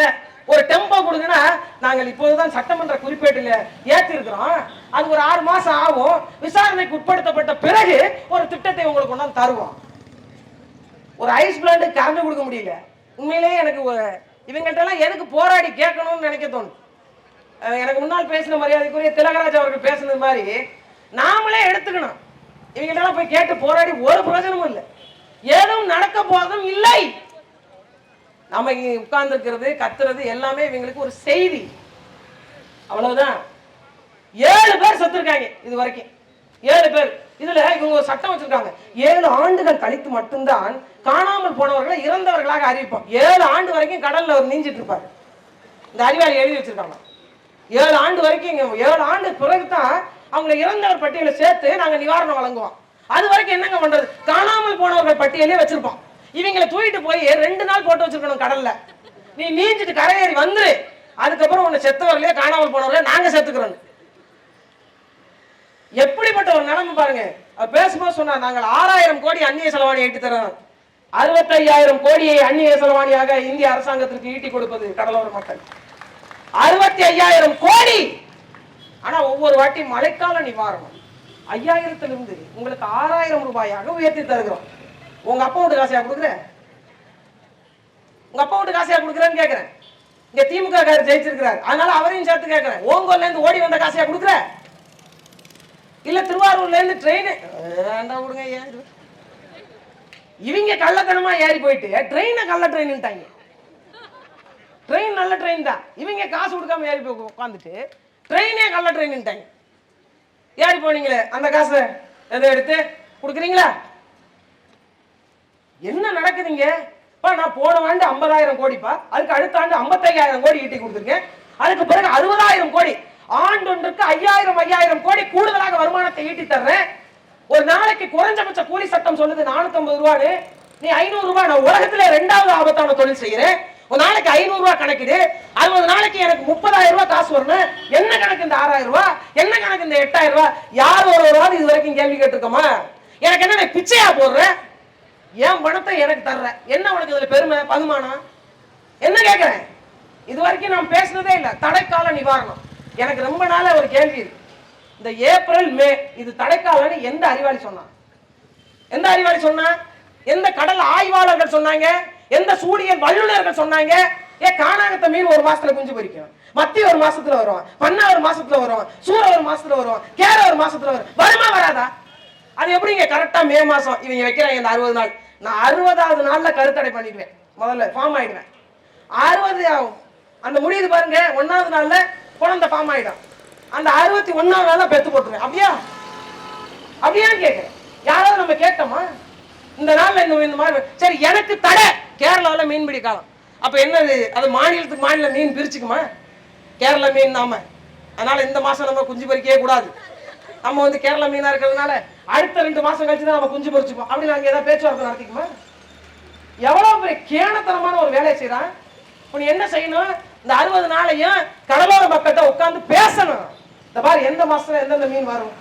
ஒரு டெம்போ கொடுங்கன்னா நாங்கள் இப்போதுதான் சட்டமன்ற குறிப்பேட்டில் ஏற்றி இருக்கிறோம், அது ஒரு 6 மாசம் ஆகும், விசாரணைக்கு உட்படுத்தப்பட்ட பிறகு ஒரு திட்டத்தை உங்களுக்கு கொண்டாந்து தருவோம். ஒரு ஐஸ் பிளான்ட் கறந்து கொடுக்க முடியல. உண்மையிலேயே எனக்கு இவங்கள்ட்ட எல்லாம் எதுக்கு போராடி கேட்கணும்னு நினைக்க தோணும். எனக்கு முன்னால் பேசின மரியாதைக்குரிய திலகராஜ் அவர்கள் பேசுனது மாதிரி நாமளே எடுத்துக்கணும். இவங்கள்ட்ட எல்லாம் போய் கேட்டு போராடி ஒரு பிரயோஜனமும் இல்லை, ஏதும் நடக்க போதும் இல்லை. நம்ம இங்க உட்கார்ந்து இருக்கிறது கத்துறது எல்லாமே இவங்களுக்கு ஒரு செய்தி, அவ்வளவுதான். 7 பேர் செத்துருக்காங்க இது வரைக்கும், 7 பேர். இதுல இவங்க ஒரு சட்டம் வச்சிருக்காங்க, 7 ஆண்டுகள் கழித்து மட்டும்தான் காணாமல் போனவர்களை இறந்தவர்களாக அறிவிப்போம். 7 ஆண்டு வரைக்கும் கடல்ல அவர் நீஞ்சிட்டு இருப்பாரு. இந்த அறிவாளி எழுதி வச்சிருக்காங்க 7 ஆண்டு வரைக்கும். 7 ஆண்டு பிறகுதான் அவங்களை இறந்தவர் பட்டியலை சேர்த்து நாங்க நிவாரணம் வழங்குவோம். அது வரைக்கும் என்னங்க பண்றது, காணாமல் போனவர்கள் பட்டியலே வச்சிருப்போம். இவங்களை தூக்கிட்டு போய் 2 நாள் போட்டு வச்சிருக்கணும் கடல்ல. நீ நீஞ்சிட்டு கரையேறி வந்துரு, அதுக்கப்புறம் உன்னை செத்தவர்களே காணாமல் போனவர்களே நாங்க சேர்த்துக்கிறோம். எப்படிப்பட்ட ஒரு நிலைமை பாருங்க. பேசும்போது சொன்னா, நாங்கள் 6000 கோடி அந்நிய செலவாணி ஈட்டி தரோம், 65,000 கோடியை அந்நிய செலவாணியாக இந்திய அரசாங்கத்திற்கு ஈட்டி கொடுப்பது கடலோர மக்கள். 65,000 கோடி. ஆனா ஒவ்வொரு வாட்டி மழைக்கால நிவாரணம் 5000 உங்களுக்கு 6000 ரூபாயாக உயர்த்தி தருகிறோம். உங்க அப்பா வீட்டு காசையா கொடுக்குற, உங்க அப்பா வீட்டு காசையா கொடுக்குறேன்னு கேட்கிறேன். இங்க திமுக காரர் ஜெயிச்சிருக்கிறார், அதனால அவரையும் சேர்த்து கேட்கிறேன். ஓங்கோல்ல இருந்து ஓடி வந்த காசையா கொடுக்குற, இல்ல திருவாரூர்ல இருந்து ட்ரெயின் வேண்டாம் விடுங்க. ஏன் இவங்க கள்ளத்தனமா ஏறி போயிட்டு ட்ரெயினை கள்ள ட்ரெயின்ட்டாங்க. ட்ரெயின் நல்ல ட்ரெயின் தான், இவங்க காசு கொடுக்காம ஏறி போய் உட்காந்துட்டு ட்ரெயினே கள்ள ட்ரெயின்ட்டாங்க. ஏறி போனீங்களே அந்த காசை எதை எடுத்து கொடுக்குறீங்களா? என்ன நடக்குதுங்க? நான் போன ஆண்டு 50,000 கோடிப்பா, அதுக்கு அடுத்த ஆண்டு 55,000 கோடி ஈட்டி கொடுத்துருக்கேன், அதுக்கு பிறகு 60,000 கோடி, ஆண்டொன்றுக்கு 5,000 கோடி கூடுதலாக வருமானத்தை ஈட்டி தர்றேன். ஒரு நாளைக்கு குறைஞ்சபட்ச கூலி சட்டம் சொல்லுது 450 ரூபான்னு, நீ 500 ரூபாய். நான் உலகத்திலே 2வது ஆபத்தான தொழில் செய்யறேன். ஒரு நாளைக்கு 500 ரூபாய் கணக்கிடு, 60 நாளைக்கு எனக்கு 30,000 ரூபாய் காசு வரணும். என்ன கணக்கு இந்த 6,000 ரூபாய், என்ன கணக்கு இந்த 8,000 ரூபாய்? யார் ஒருவராவது இது வரைக்கும் கேள்வி கேட்டிருக்கோமா? எனக்கு என்ன பிச்சையா போடுறேன், என் பணத்தை எனக்கு தர்ற, என்ன உனக்கு இதுல பெருமை பகுமானம் என்ன கேட்கிறேன்? இது வரைக்கும் நான் பேசினதே இல்லை. தடைக்கால நிவாரணம் எனக்கு ரொம்ப நாள ஒரு கேள்வி இருக்கு. இந்த ஏப்ரல் மே இது தடைக்காலன்னு எந்த அறிவாளி சொன்னா? எந்த அறிவாளி சொன்னா? எந்த கடல் ஆய்வாளர்கள் சொன்னாங்க? எந்த சூழியல் வல்லுநர்கள் சொன்னாங்க? காணாங்கத்த மீன் ஒரு மாசத்துல குஞ்சு பொரிக்கும், மத்தி ஒரு மாசத்துல வரும், பண்ணா ஒரு மாசத்துல வரும், சூற ஒரு மாசத்துல வரும், கேரை ஒரு மாசத்துல வரும். வருமா வராதா? அது எப்படிங்க கரெக்டா மே மாசம் இவங்க வைக்கிறாங்க இந்த 60 நாள். நான் 60வது நாள்ல கருத்தடை பண்ணிடுவேன், முதல்ல ஃபார்ம் ஆயிடுவேன். 60 ஆகும் அந்த முடியுது பாருங்க, 1வது நாள்ல குழந்தை ஃபார்ம் ஆயிடும். அந்த 61வது நாள்ல பெத்து போட்டுருவேன். அப்படியா கேட்கிறேன். யாராவது நம்ம கேட்டோமா இந்த நாள்ல இந்த மாதிரி? சரி, எனக்கு தடை கேரளாவில் மீன்பிடி காலம். அப்ப என்னது, அது மாநிலத்துக்கு மாநிலம் மீன் பிரிச்சுக்குமா? கேரளா மீன் நாம, அதனால இந்த மாசம் நம்ம குஞ்சு பொறிக்கவே கூடாது. நம்ம கேரளா மீனா இருக்கிறதுனால அடுத்த 2 மாசம் கழிச்சு தான் நம்ம குஞ்சு பொறிச்சுப்போம். அப்படி நாங்க ஏதாவது பேச்சுவார்த்தை நடத்திக்குமா? எவ்வளவு பெரிய கேணத்தனமான ஒரு வேலையை செய்யறான். நீ என்ன செய்யணும், இந்த 60 நாளையும் கடலோர மக்கள்கிட்ட உட்கார்ந்து பேசணும். இந்த மாதிரி எந்த மாசத்துல எந்தெந்த மீன் வரும்,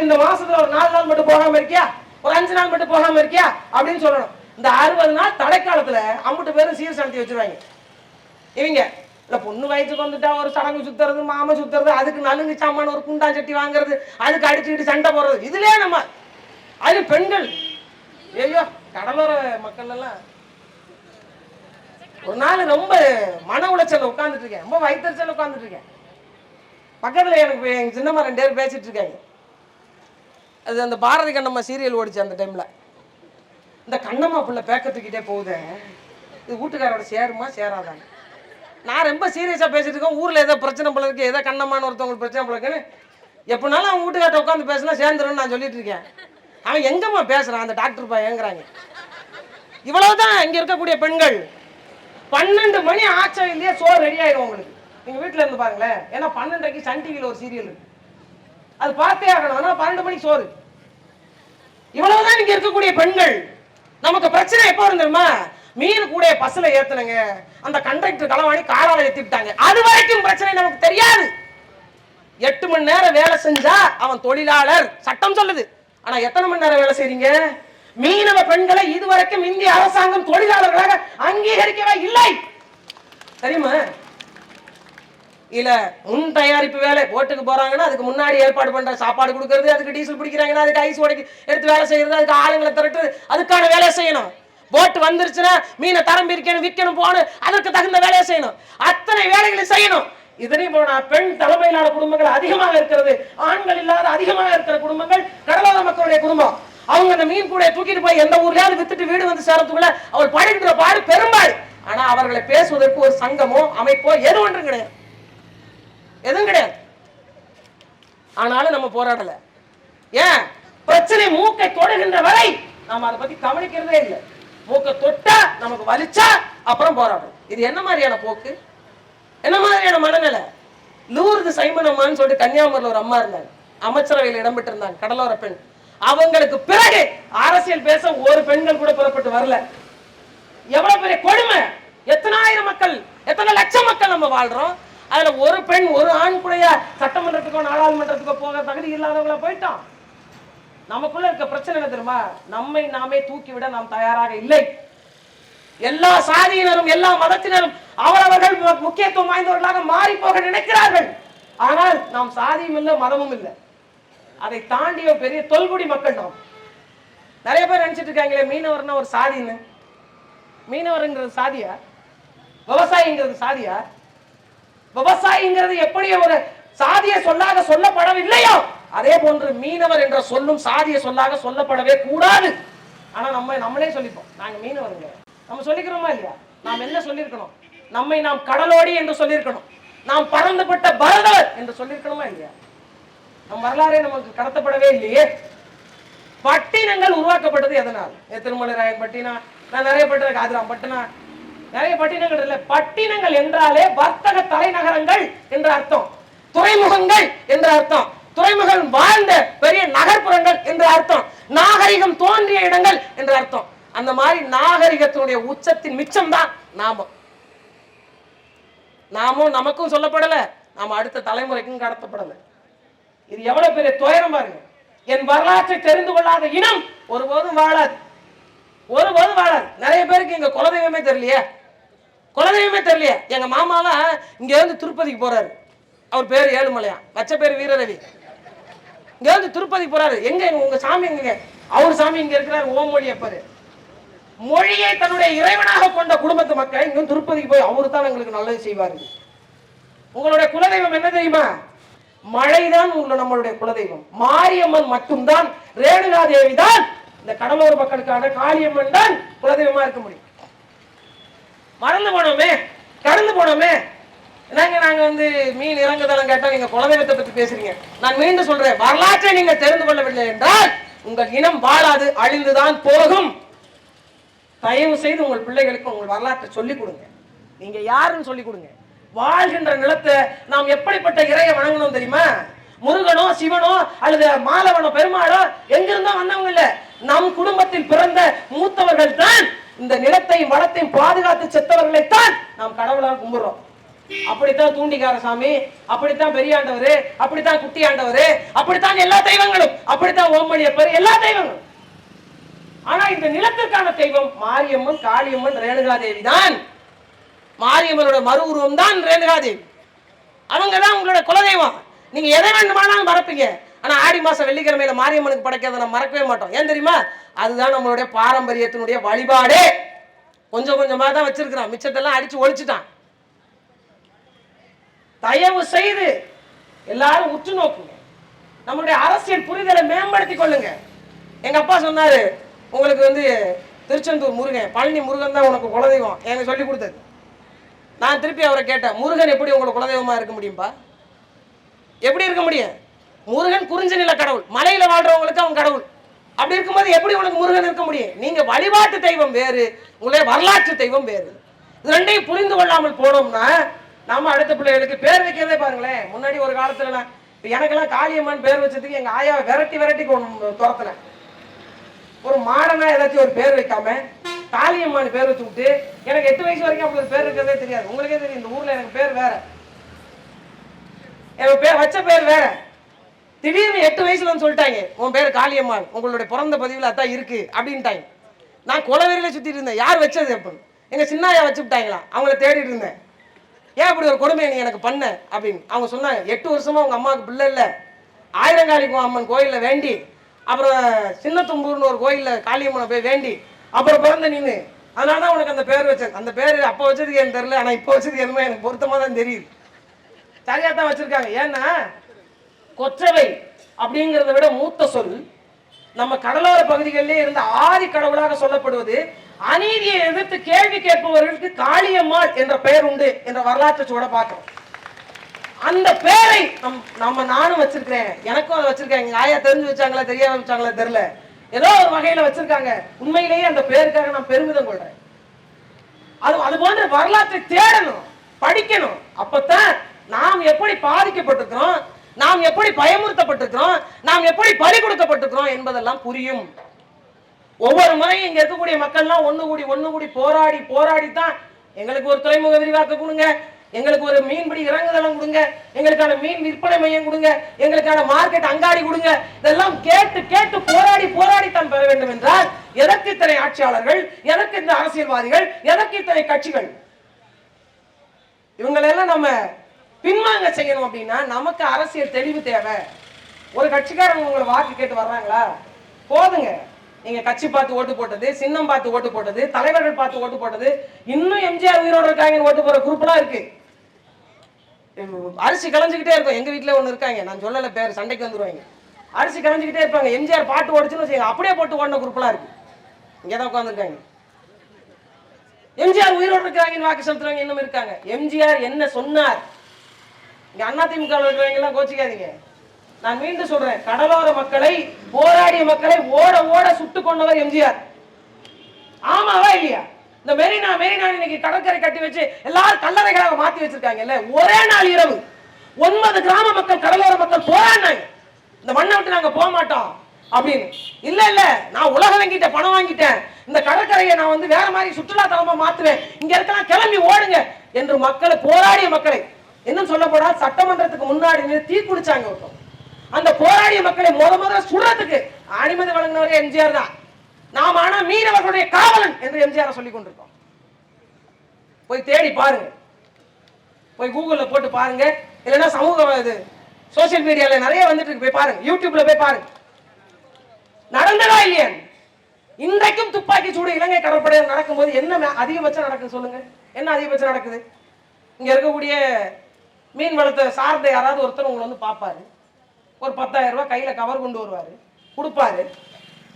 இந்த மாசத்துல ஒரு 4 நாள் மட்டும் போகாம இருக்கியா, ஒரு 5 நாள் மட்டும் போகாம இருக்கியா அப்படின்னு சொல்லணும். இந்த 60 நாள் தடைக்காலத்துல அம்புட்டு பேரும் சீர் சனத்தி வச்சிருவாங்க. இவங்க இல்ல பொண்ணு வயசுக்கு வந்துட்டா ஒரு சடங்கு சுத்துறது, மாம சுத்துறது, அதுக்கு நலுங்கு சாமான ஒரு குண்டா சட்டி வாங்குறது, அதுக்கு அடிச்சுக்கிட்டு சண்டை போடுறது, இதுலயே நம்ம அது பெண்கள். ஐயோ, கடலோர மக்கள் எல்லாம் ஒரு நாள் ரொம்ப மன உளைச்சல் உட்கார்ந்துட்டு இருக்கேன், ரொம்ப வயிற்றுச்சல் உட்கார்ந்துட்டு இருக்கேன். பக்கத்துல எனக்கு எங்க சின்னம்மா 2 பேர் பேசிட்டு இருக்காங்க. அது அந்த பாரதி கண்ணம்மா சீரியல் ஓடிச்சு அந்த டைம்ல. இந்த கண்ணம்மா பிள்ளை பேக்கத்துக்கிட்டே போகுது, இது வீட்டுக்காரோட சேருமா சேராதாங்க. நான் ரொம்ப சீரியஸா பேசிட்டு இருக்கேன். ஊர்ல ஏதோ பிரச்சனை போல இருக்கு, ஏதோ கண்ணம்மான்னு ஒருத்தவங்களுக்கு பிரச்சனை போல இருக்குன்னு எப்படினாலும் அவன் வீட்டுக்கார்ட்ட உட்காந்து பேசினா சேர்ந்துருன்னு நான் சொல்லிட்டு இருக்கேன். அவன் எங்கம்மா பேசுறான் அந்த டாக்டர் பையங்கிறாங்க. இவ்வளவுதான் இங்க இருக்கக்கூடிய பெண்கள். 12 மணி ஆச்சோ இல்லையே சோறு ரெடி ஆயிடும் உங்களுக்கு. நீங்க வீட்டுல இருந்து பாருங்களேன். ஏன்னா 12:30 சன் டிவில ஒரு சீரியல் இருக்கு, அது பார்த்தே ஆகணும். ஆனா 12 மணிக்கு சோறு. இவ்வளவுதான் இங்க இருக்கக்கூடிய பெண்கள். நமக்கு பிரச்சனை எப்போ இருந்துருமா, மீன் கூட பஸ்ல ஏத்துனங்க, அந்த கண்டக்டர் களவாணி காலால ஏத்திட்டாங்க, அது வரைக்கும் பிரச்சனை நமக்கு தெரியாது. 8 மணி நேரம் வேலை செஞ்சா அவன் தொழிலாளர், சட்டம் சொல்லுது. ஆனா எத்தனை மணி நேரம் வேலை செய்றீங்க? மீனவ பெண்களை இதுவரைக்கும் இந்திய அரசாங்கம் தொழிலாளர்களாக அங்கீகரிக்கவே இல்லை, தெரியுமா? இல்ல முன் தயாரிப்பு வேலை, போட்டுக்கு போறாங்கன்னா அதுக்கு முன்னாடி ஏற்பாடு பண்ற சாப்பாடு கொடுக்கறது, அதுக்கு டீசல் பிடிக்கிறாங்கன்னா அதுக்கு ஐஸ் உடைக்கு எடுத்து வேலை செய்யறது, அதுக்கு ஆளுங்களை திரட்டு அதுக்கான வேலையை செய்யணும். போட்டு வந்துருச்சுன்னா மீனை தரம் பிரிக்கணும், விற்கணும், போகணும், அதற்கு தகுந்த வேலையை செய்யணும். அத்தனை வேலைகளை செய்யணும். இதனையும் போனா பெண் தலைமையிலான குடும்பங்கள் அதிகமாக இருக்கிறது, ஆண்கள் இல்லாத அதிகமாக இருக்கிற குடும்பங்கள் கடலோர மக்களுடைய குடும்பம். அவங்க அந்த மீன் கூட தூக்கிட்டு போய் எந்த ஊர்லயாவது வித்துட்டு வீடு வந்து சேரத்துக்குள்ள அவர் படுகிற பாடு பெரும்பாடு. ஆனா அவர்களை பேசுவதற்கு ஒரு சங்கமோ அமைப்போ எது ஒன்றும் கிடையாது, எதுவும் கிடையாது. ஆனாலும் நம்ம போராடல. ஏன்? பிரச்சனை மூக்கை தொடுகின்ற வரை நாம அதை பத்தி கவனிக்கிறதே இல்லை. மூக்கை தொட்டா நமக்கு வலிச்சா அப்புறம் போராடும். இது என்ன மாதிரியான போக்கு, என்ன மாதிரியான மனநிலை? லூர்து சைமன் அம்மான்னு சொல்லிட்டு கன்னியாகுமரியில் ஒரு அம்மா இருந்தாங்க, அமைச்சரவையில் இடம்பெற்று இருந்தாங்க, கடலோர பெண். அவங்களுக்கு பிறகு அரசியல் பேச ஒரு பெண்கள் கூட புறப்பட்டு வரல. எவ்வளவு பெரிய கொடுமை! எத்தனாயிரம் மக்கள், எத்தனை லட்சம் மக்கள் நம்ம வாழ்றோம். அதுல ஒரு பெண் ஒரு ஆண் கூட சட்டமன்றத்துக்கோ நாடாளுமன்றத்துக்கோ போக தகுதி இல்லாதவங்கள போயிட்டோம். நமக்குள்ள இருக்க பிரச்சனை என்ன தெரியுமா? நம்மை நாமே தூக்கிவிட நாம் தயாராக இல்லை. எல்லா சாதியினரும் எல்லா மதத்தினரும் அவரவர்கள் முக்கியத்துவம் வாய்ந்தவர்களாக மாறி போக நினைக்கிறார்கள். ஆனால் நாம் சாதியும் இல்லை, மதமும் இல்லை. அதை தாண்டிய பெரிய தொல்குடி மக்கள் நாம். நிறைய பேர் நினைச்சிட்டு இருக்காங்களே மீனவர்னா ஒரு சாதின்னு. மீனவர்ங்கிறது சாதியா? விவசாயிங்கிறது சாதியா? விவசாயிங்கிறது எப்படி ஒரு சாதிய சொல்லாக சொல்லப்படவில்லையோ அதே போன்று மீனவர் என்ற சொல்லும் சாதிய சொல்லாக சொல்லப்படவே கூடாது. ஆனா நம்மளே சொல்லிப்போம், நாங்க மீனவருங்க. நம்ம சொல்லிக்கிறோமா இல்லையா? நாம் என்ன சொல்லியிருக்கணும்? நம்மை நாம் கடலோடி என்று சொல்லியிருக்கணும், நாம் பறந்துபட்ட பரதவர் என்று சொல்லியிருக்கணுமா இல்லையா? நம் வரலாறே நமக்கு கடத்தப்படவே இல்லையே. பட்டினங்கள் உருவாக்கப்பட்டது எதனால்? திருமலைராயன் பட்டினா, நான் நிறைய பட்டின காதிராம் பட்டினா, நிறைய பட்டினங்கள் இல்லை. பட்டினங்கள் என்றாலே வர்த்தக தலைநகரங்கள் என்ற அர்த்தம், துறைமுகங்கள் என்ற அர்த்தம், துறைமுகம் வாழ்ந்த பெரிய நகர்ப்புறங்கள் என்ற அர்த்தம், நாகரிகம் தோன்றிய இடங்கள் என்ற அர்த்தம். அந்த மாதிரி நாகரிகத்தினுடைய உச்சத்தின் மிச்சம் தான் நாமும் நமக்கும் சொல்லப்படல, நாம அடுத்த தலைமுறைக்கும் கடத்தப்படல. இது எவ்வளவு பெரிய துயரம் பாருங்க. என் வரலாற்றை தெரிந்து கொள்ளாத இனம் ஒருபோதும் வாழாது, ஒருபோதும் வாழாது. நிறைய பேருக்கு எங்க குலதெய்வமே தெரியலையே, குலதெய்வமே தெரியலையே. எங்க மாமாலாம் இங்க இருந்து திருப்பதிக்கு போறாரு, அவர் பேரு ஏழுமலையா, வச்ச பேரு வீரரவி. இங்க இருந்து திருப்பதிக்கு போறாரு. எங்க உங்க சாமி எங்க? அவர் சாமி இங்க இருக்கிறார், ஓமொழி அப்பாரு. மொழியை தன்னுடைய இறைவனாக கொண்ட குடும்பத்து மக்கள் இங்கும் திருப்பதிக்கு போய் அவரு தான் எங்களுக்கு நல்லது செய்வாரு. உங்களுடைய குலதெய்வம் என்ன தெரியுமா? மழைதான் நம்மளுடைய குலதெய்வம். மாரியம்மன் மட்டும்தான், ரேணுகா தேவி தான் இந்த கடலோர மக்களுக்கான காளியம்மன் தான் குலதெய்வமா இருக்க முடியும். மறந்து போனோமே, கடந்து போனோமே. நாங்க மீன் இறங்குதலம் கேட்டா நீங்க குலதெய்வத்தை பத்தி பேசுறீங்க. நான் மீண்டும் சொல்றேன், வரலாற்றை நீங்க தெரிந்து கொள்ளவில்லை என்றால் உங்கள் இனம் வாழாது, அழிந்துதான் போகும். தயவு செய்து உங்கள் பிள்ளைகளுக்கு உங்கள் வரலாற்றை சொல்லிக் கொடுங்க. நீங்க யாருன்னு சொல்லிக் கொடுங்க. வாழ்கின்ற நிலத்தை நாம் எப்படிப்பட்ட இறையை வணங்கணும் தெரியுமா? முருகனோ சிவனோ அல்லது மாலவனோ பெருமாளோ எங்கிருந்தோ வந்தவங்க இல்ல, நம் குடும்பத்தில் பிறந்த மூத்தவர்கள் தான் இந்த நிலத்தையும் வளத்தையும் பாதுகாத்து செத்தவர்களை தான் நாம் கடவுளாக கும்பிடுறோம். அப்படித்தான் தூண்டிகார சாமி, அப்படித்தான் பெரியாண்டவர், அப்படித்தான் குட்டி ஆண்டவர், அப்படித்தான் எல்லா தெய்வங்களும், அப்படித்தான் ஓமணியப்பர், எல்லா தெய்வங்களும். ஆனா இந்த நிலத்திற்கான தெய்வம் மாரியம்மன், காளியம்மன், ரேணுகா தேவி தான். மாரியம்மனோட மறு உருவம் தான் ரேணுகா தேவி. அவங்க தான் உங்களோட குலதெய்வம். நீங்க எதை வேண்டுமானாலும் மறப்பீங்க. ஆனா ஆடி மாசம் வெள்ளிக்கிழமையில மாரியம்மனுக்கு படைக்கிறத நம்ம மறக்கவே மாட்டோம். ஏன் தெரியுமா? அதுதான் நம்மளுடைய பாரம்பரியத்தினுடைய வழிபாடே. கொஞ்சம் கொஞ்சமா தான் வச்சிருக்கிறான், மிச்சத்தெல்லாம் அடிச்சு ஒழிச்சுட்டான். தயவு செய்து எல்லாரும் உற்று நோக்குங்க. நம்மளுடைய அரசியல் புரிதலை மேம்படுத்திக் கொள்ளுங்க. எங்க அப்பா சொன்னாரு, உங்களுக்கு திருச்செந்தூர் முருகன், பழனி முருகன் தான் உனக்கு குலதெய்வம் எனக்கு சொல்லி கொடுத்தது. நான் திருப்பி அவரை கேட்டேன், முருகன் எப்படி உங்களுக்கு குலதெய்வமா இருக்க முடியும்பா? எப்படி இருக்க முடியும்? முருகன் குறிஞ்ச நில கடவுள், மலையில வாழ்றவங்களுக்கு அவன் கடவுள். அப்படி இருக்கும்போது எப்படி உனக்கு முருகன் இருக்க முடியும்? நீங்க வழிபாட்டு தெய்வம் வேறு, உங்களுடைய வரலாற்று தெய்வம் வேறு. இது ரெண்டையும் புரிந்து கொள்ளாமல் போனோம்னா நாம அடுத்த பிள்ளைகளுக்கு பேர் வைக்கிறதே பாருங்களேன். முன்னாடி ஒரு காலத்துல எனக்கெல்லாம் காளியம்மன் பேர் வச்சதுக்கு எங்க ஆயா விரட்டி துரத்துல. ஒரு மாடனா ஏதாச்சும் ஒரு பேர் வைக்காம காளியம்மான் பேர் வச்சு விட்டு, எனக்கு 8 வயசு வரைக்கும் அப்படி பேர் இருக்கிறதே தெரியாது. உங்களுக்கே தெரியும், இந்த ஊர்ல எனக்கு பேர் வேற, எனக்கு பேர் வச்ச பேர் வேற. திடீர்னு 8 வயசுல சொல்லிட்டாங்க, உன் பேர் காளியம்மான், உங்களுடைய பிறந்த பதிவில் அதான் இருக்கு அப்படின்ட்டாங்க. நான் குலவெறியில சுத்திட்டு இருந்தேன், யார் வச்சது எப்ப? எங்க சின்னாயா வச்சு விட்டாங்களா, அவங்கள தேடிட்டு இருந்தேன். ஏன் அப்படி ஒரு கொடுமையை நீ எனக்கு பண்ண அப்படின்னு. அவங்க சொன்னாங்க, 8 வருஷமா உங்க அம்மாவுக்கு பிள்ளை இல்லை, ஆயிரங்காளி அம்மன் கோயில்ல வேண்டி, அப்புறம் சின்னத்தும்பூர்னு ஒரு கோயில்ல காளியம்மனை போய் வேண்டி அப்புறம் பிறந்த நீனு, அதனாலதான் உனக்கு அந்த பேர் வச்சேன். அந்த பேர் அப்ப வச்சதுக்கு எனக்கு தெரியல, ஆனா இப்ப வச்சதுக்கு என்னமோ எனக்கு பொருத்தமா தான் தெரியுது. சரியா தான் வச்சிருக்காங்க. ஏன்னா கொற்றவை அப்படிங்கிறத விட மூத்த சொல் நம்ம கடலோர பகுதிகளிலே இருந்த ஆதி கடவுளாக சொல்லப்படுவது, அநீதியை எதிர்த்து கேள்வி கேட்பவர்களுக்கு காளியம்மாள் என்ற பெயர் உண்டு என்ற வரலாற்றை கூட பார்க்கிறோம். அந்த பேரை நானும் வச்சிருக்கிறேன், எனக்கும் அதை வச்சிருக்கேன். எங்க ஆயா தெரிஞ்சு வச்சாங்களா தெரியாம வச்சாங்களா தெரியல, ஏதோ ஒரு வகையில வச்சிருக்காங்க. உண்மையிலேயே அந்த பேருக்காக நான் பெருமிதம் கொள்றேன். அது போன்ற வரலாற்றை தேடணும், படிக்கணும். அப்பதான் நாம் எப்படி பாதிக்கப்பட்டிருக்கிறோம், நாம் எப்படி பயமுறுத்தப்பட்டிருக்கிறோம், நாம் எப்படி பலி கொடுக்கப்பட்டிருக்கிறோம் என்பதெல்லாம் புரியும். ஒவ்வொரு முறையும் இங்க இருக்கக்கூடிய மக்கள்லாம் ஒண்ணு கூடி போராடித்தான் எங்களுக்கு ஒரு துறைமுக விரிவாக்க கொடுங்க, எங்களுக்கு ஒரு மீன்பிடி இறங்குதளம் கொடுங்க, எங்களுக்கான மீன் விற்பனை மையம் கொடுங்க, எங்களுக்கான மார்க்கெட் அங்காடி கொடுங்க, இதெல்லாம் கேட்டு போராடி தான் பெற வேண்டும் என்றால் எதற்கு இத்தனை ஆட்சியாளர்கள், எதற்கு இந்த அரசியல்வாதிகள், எதற்கு இத்தனை கட்சிகள்? இவங்களெல்லாம் நம்ம பின்வாங்க செய்யணும். அப்படின்னா நமக்கு அரசியல் தெளிவு தேவை. ஒரு கட்சிக்காரங்க உங்களை வாக்கு கேட்டு வர்றாங்களா, போதுங்க. நீங்க கட்சி பார்த்து ஓட்டு போட்டது, சின்னம் பார்த்து ஓட்டு போட்டது, தலைவர்கள் பார்த்து ஓட்டு போட்டது, இன்னும் எம்ஜிஆர் உயிரோடு இருக்காங்க ஓட்டு போற குரூப்லாம் இருக்கு. அரிசி கலைஞ்சுக்கிட்டே இருக்கும். எங்க வீட்டுல ஒண்ணு இருக்காங்க, நான் சொல்லல பேர், சண்டைக்கு வந்துருவாங்க. அரிசி கலைஞ்சுக்கிட்டே இருப்பாங்க, எம்ஜிஆர் பாட்டு ஓடிச்சுன்னு அப்படியே போட்டு ஓடின குரூப்லாம் இருக்கு. இங்கதான் உட்காந்துருக்காங்க. எம்ஜிஆர் உயிரோடு இருக்காங்கன்னு வாக்கு செலுத்துறவங்க இன்னும் இருக்காங்க. எம்ஜிஆர் என்ன சொன்னார்? இங்க அதிமுக இருக்கிறவங்க எல்லாம் கோச்சிக்காதீங்க. நான் மீண்டும் சொல்றேன், கடலோர மக்களை, போராடிய மக்களை ஓட சுட்டு கொண்டவர் எம்ஜிஆர். ஆமாவா இல்லையா? இந்த மெரினா இன்னைக்கு கடற்கரை கட்டி வச்சு எல்லாரும் கல்லறைகளாக மாத்தி வச்சிருக்காங்கல்ல. ஒரே நாள் இரவு 9 கிராம மக்கள், கடலோர மக்கள் போராடினாங்க, இந்த மண்ணை விட்டு நாங்க போக மாட்டோம் அப்படின்னு. இல்ல நான் உலக வங்கிட்ட பணம் வாங்கிட்டேன், இந்த கடற்கரையை நான் வேற மாதிரி சுற்றுலா தலமா மாத்துவேன், இங்க இருக்கலாம் கிளம்பி ஓடுங்க என்று மக்களை, போராடிய மக்களை, இன்னும் சொல்ல போனா சட்டமன்றத்துக்கு முன்னாடி தீ குடிச்சாங்க. அந்த போராடிய மக்களை முதல்ல சுடுறதுக்கு அனுமதி வழங்கினவரே எம்ஜிஆர் தான். நாம் ஆனா மீனவர்களுடைய காவலன் என்று எம்ஜிஆர் சொல்லிக் கொண்டிருக்கோம். போய் தேடி பாருங்க, போய் கூகுள்ல போட்டு பாருங்க, இல்லைன்னா சமூக சோசியல் மீடியால நிறைய வந்துட்டு போய் பாருங்க, யூடியூப்ல போய் பாருங்க. நடந்ததா இல்லையா? இன்றைக்கும் துப்பாக்கி சூடு இலங்கை கடற்படையில் நடக்கும்போது என்ன அதிகபட்சம் நடக்குது சொல்லுங்க? என்ன அதிகபட்சம் நடக்குது? இங்க இருக்கக்கூடிய மீன் வளத்தை சார்ந்த யாராவது ஒருத்தர் உங்களை வந்து பார்ப்பாரு, ஒரு 10,000 ரூபாய் கையில கவர் கொண்டு வருவாரு, கொடுப்பாரு,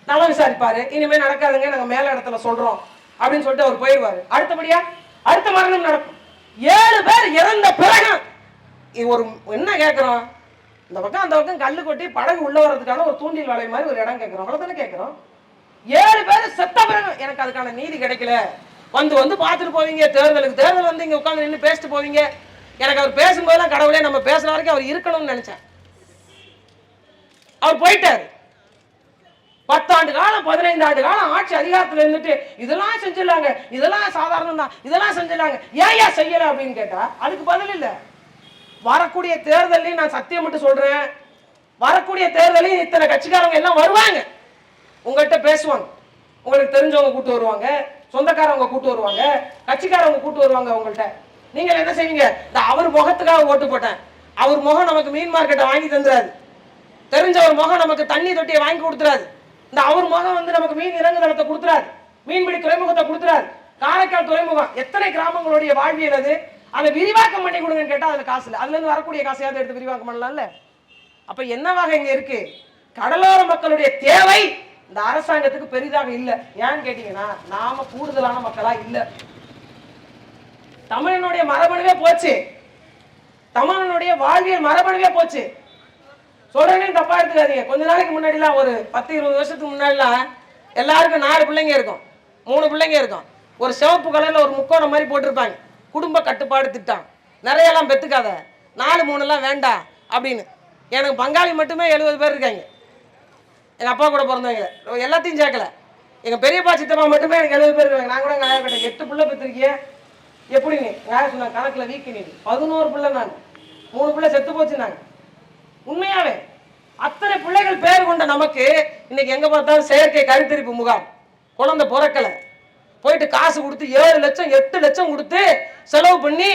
நல்லா விசாரிப்பாரு, இனிமே நடக்காதுங்க நாங்க மேல இடத்துல சொல்றோம் அப்படின்னு சொல்லிட்டு அவர் போயிடுவாரு. அடுத்தபடியா அடுத்த மரணம் நடக்கும். 7 பேர் இறந்த பிறகு ஒரு என்ன கேட்கிறோம்? இந்த பக்கம் அந்த பக்கம் கல்லு கொட்டி படகு உள்ள வர்றதுக்கான ஒரு தூண்டில் வலை மாதிரி ஒரு இடம் கேட்கிறோம். அவ்வளவுதானே கேட்கிறோம். 7 பேர் செத்த பிறகு எனக்கு அதுக்கான நீதி கிடைக்கல. வந்து பார்த்துட்டு போவீங்க, தேர்தல் வந்து இங்க உட்காந்து நின்று பேசிட்டு போவீங்க. எனக்கு அவர் பேசும்போதெல்லாம் கடவுளே நம்ம பேசுற வரைக்கும் அவர் இருக்கணும்னு நினைச்சேன். அவர் போயிட்டாரு. 10 ஆண்டு காலம் 15 ஆண்டு காலம் ஆட்சி அதிகாரத்தில் இருந்துட்டு இதெல்லாம் செஞ்சிடலாங்க, இதெல்லாம் சாதாரணம் தான், இதெல்லாம் செஞ்சிடலாங்க, ஏன் செய்யல அப்படின்னு கேட்டா அதுக்கு பதில் இல்லை. வரக்கூடிய தேர்தலையும் நான் சத்தியம் மட்டும் சொல்றேன், வரக்கூடிய தேர்தலையும் இத்தனை கட்சிக்காரங்க எல்லாம் வருவாங்க, உங்கள்கிட்ட பேசுவாங்க, உங்களுக்கு தெரிஞ்சவங்க கூட்டு வருவாங்க, சொந்தக்காரவங்க கூட்டு வருவாங்க, கட்சிக்காரவங்க கூட்டு வருவாங்க. உங்கள்கிட்ட நீங்கள் என்ன செய்வீங்க? இந்த அவர் முகத்துக்காக ஓட்டு போட்டேன், அவர் முகம் நமக்கு மீன் மார்க்கெட்டை வாங்கி தந்துடாது, தெரிஞ்ச ஒரு முகம் நமக்கு தண்ணி தொட்டியை வாங்கி கொடுத்துறாது, இந்த அவர் முகம் வந்து நமக்கு மீன் இறங்குதளத்தை கொடுத்துறாரு, மீன்பிடி துறைமுகத்தை கொடுத்துறாரு, காரைக்கால் துறைமுகம் எத்தனை கிராமங்களுடைய வாழ்வியல் அது, அதை விரிவாக்கம் பண்ணி கொடுங்கன்னு கேட்டா அதுல காசு இல்லை. அதுல இருந்து வரக்கூடிய காசையாவது எடுத்து விரிவாக்கம் பண்ணலாம்ல. அப்ப என்னவாக இங்க இருக்கு? கடலோர மக்களுடைய தேவை இந்த அரசாங்கத்துக்கு பெரிதாக இல்லை. ஏன்னு கேட்டீங்கன்னா நாம கூடுதலான மக்களா இல்ல. தமிழனுடைய மரபணுவே போச்சு, தமிழனுடைய வாழ்வியல் மரபணுவே போச்சு. சொல்றேனே தப்பா எடுத்துக்காதீங்க. கொஞ்ச நாளைக்கு முன்னாடிலாம் ஒரு 10-20 வருஷத்துக்கு முன்னாடிலாம் எல்லாருக்கும் 4 பிள்ளைங்க இருக்கும், 3 பிள்ளைங்க இருக்கும், ஒரு சிவப்பு கலர்ல ஒரு முக்கோணம் மாதிரி போட்டிருப்பாங்க, குடும்ப கட்டுப்பாடு திட்டம். நிறையெல்லாம் பெத்துக்காத, 4-3 வேண்டாம் அப்படின்னு. எனக்கு பங்காளி மட்டுமே 70 பேர் இருக்காங்க, எங்க அப்பா கூட பிறந்தவங்க, எல்லாத்தையும் சேர்க்கல. எங்க பெரியப்பா சித்தப்பா மட்டுமே எனக்கு 70 பேர் இருக்காங்க. நான் கூட எங்க ஆயா கேட்டேன், 8 பிள்ளை பெற்றிருக்கிய எப்படிங்க? ஆயா சொன்னாங்க, கணக்குல வீக்கு நீ 11 பிள்ளை, நான் 3 பிள்ளை செத்து போச்சுனாங்க. உண்மையாவே அத்தனை பிள்ளைகள் பேர் கொண்ட நமக்கு இன்னைக்கு எங்க பார்த்தாலும் செயற்கை கருத்தரிப்பு முகாம், குழந்தை பிறக்கல, போயிட்டு காசு கொடுத்து 7 லட்சம் 8 லட்சம் கொடுத்து செலவு பண்ணி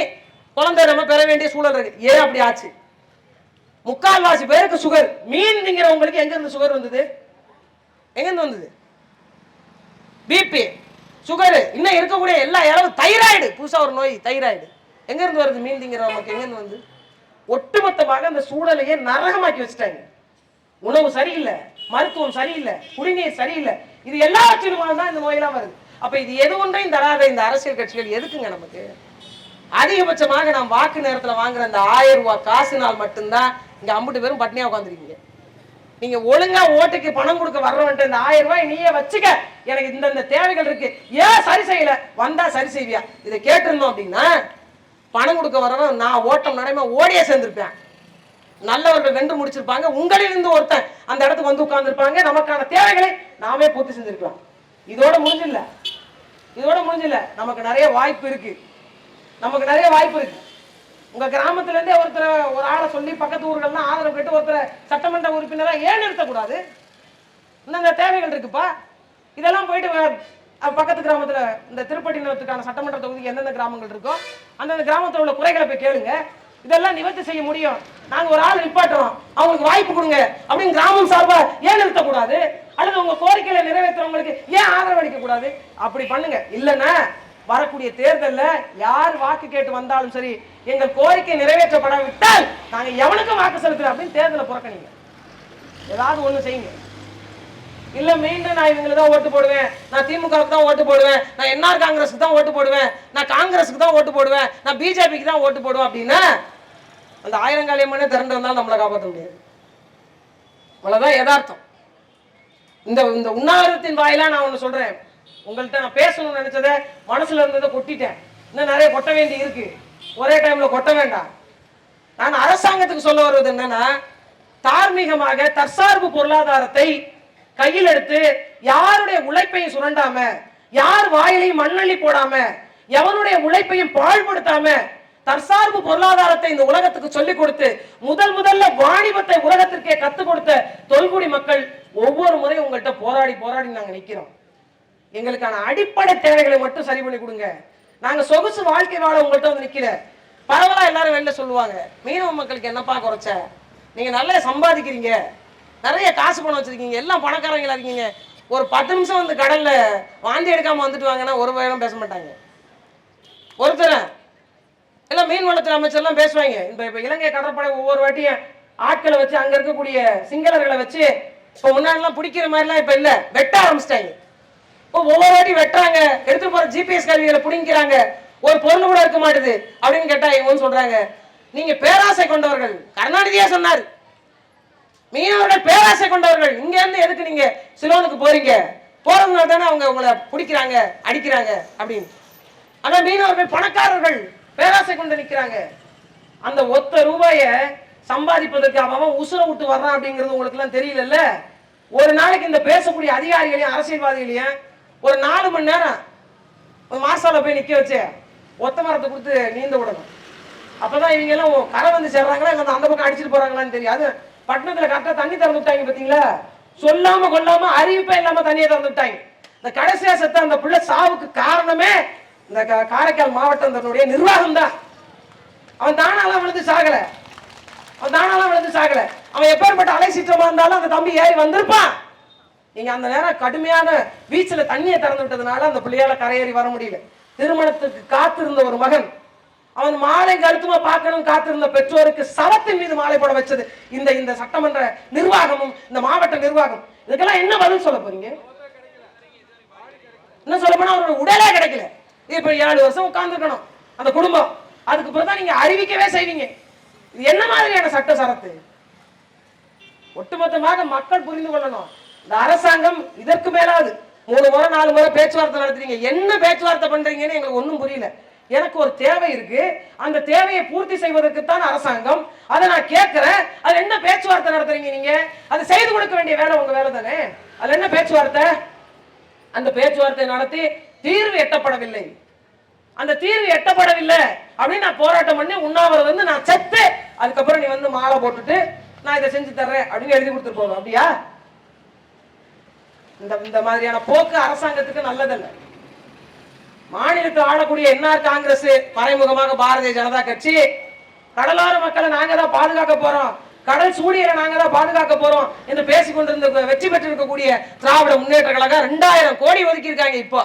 குழந்தை நம்ம பெற வேண்டிய சூழல் இருக்கு. ஏன் அப்படி ஆச்சு? 3/4 பேருக்கு சுகர். மீன் திங்கிறவங்களுக்கு எங்க இருந்து சுகர் வந்தது? எங்க இருந்து வந்தது? பிபி, சுகர், இன்னும் இருக்கக்கூடிய எல்லா இளவு தைராய்டு, புதுசா ஒரு நோய் தைராய்டு எங்க இருந்து வருது? மீன் திங்கிறவங்களுக்கு எங்க இருந்து வந்து? ஒட்டுமொத்தமாக அந்த சூழலையே நரகமாக்கி வச்சுட்டாங்க. உணவு சரியில்லை, மருத்துவம் சரியில்லை, குடிநீர் சரியில்லை, இது எல்லாவற்றிலுமாக தான் இந்த நோயெல்லாம் வருது. அப்ப இது எது ஒன்றையும் தராத இந்த அரசியல் கட்சிகள் எதுக்குங்க நமக்கு? அதிகபட்சமாக நாம் வாக்கு நேரத்தில் வாங்குற அந்த 1000 ரூபாய் காசுனால் மட்டும்தான் இங்க 50 பேரும் பட்னியா உட்காந்துருக்கீங்க. நீங்க ஒழுங்கா ஓட்டுக்கு பணம் கொடுக்க வர்றவன்ட்டு இந்த 1000 ரூபாய் நீயே வச்சுக்க, எனக்கு இந்த தேவைகள் இருக்கு, ஏன் சரி செய்யல, வந்தா சரி செய்வியா, இதை கேட்டிருந்தோம் அப்படின்னா பணம் கொடுக்க வரவன் நான் ஓட்டம் நடைமா ஓடியே சேர்ந்திருப்பேன். நல்லவர்கள் வென்று முடிச்சிருப்பாங்க, உங்களிலிருந்து ஒருத்தன் அந்த இடத்துக்கு வந்து உட்கார்ந்துருப்பாங்க, நமக்கான தேவைகளை நாமே பூர்த்தி செஞ்சிருக்கலாம். இதோட முடிஞ்சில்ல, இதோட முடிஞ்சில்ல, நமக்கு நிறைய வாய்ப்பு இருக்கு, நமக்கு நிறைய வாய்ப்பு இருக்கு. உங்க கிராமத்துல இருந்தே ஒருத்தர் ஒரு ஆளை சொல்லி பக்கத்து ஊர்கள்லாம் ஆதரவு கேட்டு ஒருத்தர் சட்டமன்ற உறுப்பினரா ஏன் நிறுத்தக்கூடாது? இந்த தேவைகள் இருக்குப்பா, இதெல்லாம் போயிட்டு பக்கத்து கிராமத்துல இந்த திருப்பட்டினத்துக்கான சட்டமன்ற தொகுதிக்கு எந்தெந்த கிராமங்கள் இருக்கோ அந்தந்த கிராமத்தில் உள்ள குறைகளை போய் கேளுங்க, இதெல்லாம் நிவர்த்தி செய்ய முடியும். நாங்க ஒரு ஆள் நிப்பாட்டுறோம், அவங்களுக்கு வாய்ப்பு கொடுங்க அப்படின்னு கிராமம் சார்பா ஏன் நிறுத்தக்கூடாது? அல்லது உங்க கோரிக்கைகளை நிறைவேற்றுறவங்களுக்கு ஏன் ஆதரவு அளிக்க கூடாது? அப்படி பண்ணுங்க. இல்லைன்னா வரக்கூடிய தேர்தலில் யார் வாக்கு கேட்டு வந்தாலும் சரி, எங்கள் கோரிக்கை நிறைவேற்றப்படாவிட்டால் நாங்க எவனுக்கும் வாக்கு செலுத்துறோம் அப்படின்னு தேர்தலை புறக்கணிங்க. ஏதாவது ஒண்ணு செய்யுங்க. இல்ல மீண்டும் நான் இவங்களுக்கு தான் ஓட்டு போடுவேன், நான் திமுகவுக்கு தான் ஓட்டு போடுவேன், நான் என்ஆர் காங்கிரஸுக்கு தான் ஓட்டு போடுவேன், நான் காங்கிரஸுக்கு தான் ஓட்டு போடுவேன், நான் பிஜேபிக்கு தான் ஓட்டு போடுவேன் அப்படின்னா அந்த 1000 காலியம்மனே திரண்டு வந்தாலும் நம்மளை காப்பாற்ற முடியாது. அவ்வளவுதான் யதார்த்தம். இந்த இந்த உண்ணாவிரத்தின் வாயிலா நான் ஒண்ணு சொல்றேன், உங்கள்கிட்ட நான் பேசணும்னு நினைச்சதை மனசுல இருந்ததை கொட்டிட்டேன். இன்னும் நிறைய கொட்ட வேண்டி இருக்கு, ஒரே டைம்ல கொட்ட வேண்டாம். நான் அரசாங்கத்துக்கு சொல்ல வருவது என்னன்னா, தார்மீகமாக தற்சார்பு பொருளாதாரத்தை கையில் எடுத்து யாருடைய உழைப்பையும் சுரண்டாம, யார் வாயிலையும் மண்ணள்ளி போடாம, எவனுடைய உழைப்பையும் பாழ்படுத்தாம தற்சார்பு பொருளாதாரத்தை இந்த உலகத்துக்கு சொல்லிக் கொடுத்து முதல்ல வாணிபத்தை உலகத்திற்கே கத்துக் கொடுத்த தொல்குடி மக்கள் ஒவ்வொரு முறையும் உங்கள்கிட்ட போராடி போராடி நாங்க நிக்கிறோம். எங்களுக்கான அடிப்படை தேவைகளை மட்டும் சரி பண்ணி கொடுங்க, நாங்க சொகுசு வாழ்க்கை வாழ உங்கள்கிட்ட வந்து நிக்கிற. பரவலா எல்லாரும் வெளில சொல்லுவாங்க, மீனவ மக்களுக்கு என்னப்பா குறைச்ச, நீங்க நல்லா சம்பாதிக்கிறீங்க, நிறைய காசு பணம் வச்சிருக்கீங்க, எல்லாம் பணக்காரங்களா இருக்கீங்க, ஒரு 10 நிமிஷம் வந்து கடல்ல வாந்தி எடுக்காம வந்துட்டு வாங்கன்னா ஒரு வேகம் பேச மாட்டாங்க. ஒருத்தர் எல்லாம் மீன்வளத்துறை அமைச்சர்லாம் பேசுவாங்க. இப்ப இலங்கை கடற்படை ஒவ்வொரு வாட்டியும் ஆட்களை வச்சு அங்க இருக்கக்கூடிய சிங்களர்களை வச்சு இப்போ முன்னாடிலாம் பிடிக்கிற மாதிரிலாம் இப்ப இல்ல, வெட்ட ஆரம்பிச்சிட்டாங்க. இப்போ ஒவ்வொரு வாட்டி வெட்டுறாங்க, எடுத்து போற ஜிபிஎஸ் கருவிகளை பிடிக்கிறாங்க, ஒரு பொருள் கூட இருக்க மாட்டுது அப்படின்னு கேட்டா இவங்க சொல்றாங்க, நீங்க பேராசை கொண்டவர்கள். கருணாநிதியா சொன்னார், மீனவர்கள் பேராசை கொண்டவர்கள், இங்க இருந்து எதுக்கு நீங்க சிலோனுக்கு போறீங்க, போறதுனால தானே அவங்க உங்களை பிடிக்கிறாங்க அடிக்கிறாங்க அப்படின்னு. ஆனா மீனவர்கள் பணக்காரர்கள் பேராசை கொண்டு நிக்கிறாங்க. அந்த ஒத்த ரூபாய சம்பாதிப்பதற்கு அவன் உசுர விட்டு வர்றான் அப்படிங்கிறது உங்களுக்கு எல்லாம் தெரியல. ஒரு நாளைக்கு இந்த பேசக்கூடிய அதிகாரிகளையும் அரசியல்வாதிகளையும் ஒரு 4 மணி நேரம் மாசால போய் நிக்க வச்சு ஒத்த மரத்தை கொடுத்து நீந்த விடணும். அப்பதான் இவங்க எல்லாம் கரை வந்து சேர்றாங்களா இல்ல அந்த பக்கம் அடிச்சுட்டு போறாங்களான்னு தெரியாது. பட்டணத்துல கரெக்டா தண்ணி திறந்து விட்டாங்க பாத்தீங்களா, சொல்லாம கொல்லாம அறிவிப்பே இல்லாம தண்ணியை திறந்து விட்டாங்க. இந்த கடைசியா செத்த அந்த பிள்ளை சாவுக்கு காரணமே இந்த காரைக்கால் மாவட்டத்தினுடைய நிர்வாகம் தான். அவன் தானாலாம் விழுந்து சாகல, அவன் எப்பேற்பட்ட அலை சீற்றமா இருந்தாலும் அந்த தம்பி ஏறி வந்திருப்பான். நீங்க அந்த நேரம் கடுமையான பீச்ல தண்ணியை திறந்து விட்டதுனால அந்த பிள்ளையால கரையேறி வர முடியல. திருமணத்துக்கு காத்திருந்த ஒரு மகன், அவன் மாலை கருத்துமா பார்க்கணும் காத்திருந்த பெற்றோருக்கு சவத்தின் மீது மாலை போட வச்சது இந்த சட்டமன்ற நிர்வாகமும் இந்த மாவட்ட நிர்வாகம். இதுக்கெல்லாம் என்ன பதில் சொல்ல போறீங்க? என்ன சொல்ல போனா அவரோட உடலே கிடைக்கல. இப்ப 7 வருஷம் உட்கார்ந்துருக்கணும் அந்த குடும்பம், அதுக்கு பிறகுதான் நீங்க அறிவிக்கவே செய்வீங்க. இது என்ன மாதிரியான சட்ட சரத்து? ஒட்டுமொத்தமாக மக்கள் புரிந்து கொள்ளணும். இந்த அரசாங்கம் இதற்கு மேலாது 3 முறை 4 முறை பேச்சுவார்த்தை நடத்துறீங்க. என்ன பேச்சுவார்த்தை பண்றீங்கன்னு எங்களுக்கு ஒன்றும் புரியல. எனக்கு ஒரு தேவை இருக்கு, அந்த தேவையை பூர்த்தி செய்வதற்கு தான் அரசாங்கம். அதை நான் கேட்கிறேன். அது என்ன பேச்சுவார்த்தை நடத்துறீங்க நீங்க? அது செய்து கொடுக்க வேண்டிய வேலை உங்க வேலை தானே. அது என்ன பேச்சுவார்த்தை? அந்த பேச்சுவார்த்தை நடத்தி தீர்வு எட்டப்படவில்லை. அந்த தீர்வு எட்டப்படவில்லை அப்படின்னு நான் போராட்டம் பண்ணி உண்ணாவிரதம் வந்து நான் செத்து அதுக்கப்புறம் நீ வந்து மாலை போட்டுட்டு நான் இதை செஞ்சு தர்றேன் அப்படின்னு எழுதி கொடுத்துட்டு போகணும். அப்படியா? இந்த மாதிரியான போக்கு அரசாங்கத்துக்கு நல்லதல்ல. மாநிலத்தில் ஆளக்கூடிய என்ஆர் காங்கிரஸ், மறைமுகமாக பாரதிய ஜனதா கட்சி, கடலோர மக்களை நாங்க தான் பாதுகாக்க போறோம், கடல் சூழியரை நாங்க தான் பாதுகாக்க போறோம் என்று பேசிக் கொண்டிருந்த வெற்றி பெற்றிருக்கக்கூடிய திராவிட முன்னேற்ற கழகம் 2000 கோடி ஒதுக்கி இருக்காங்க. இப்போ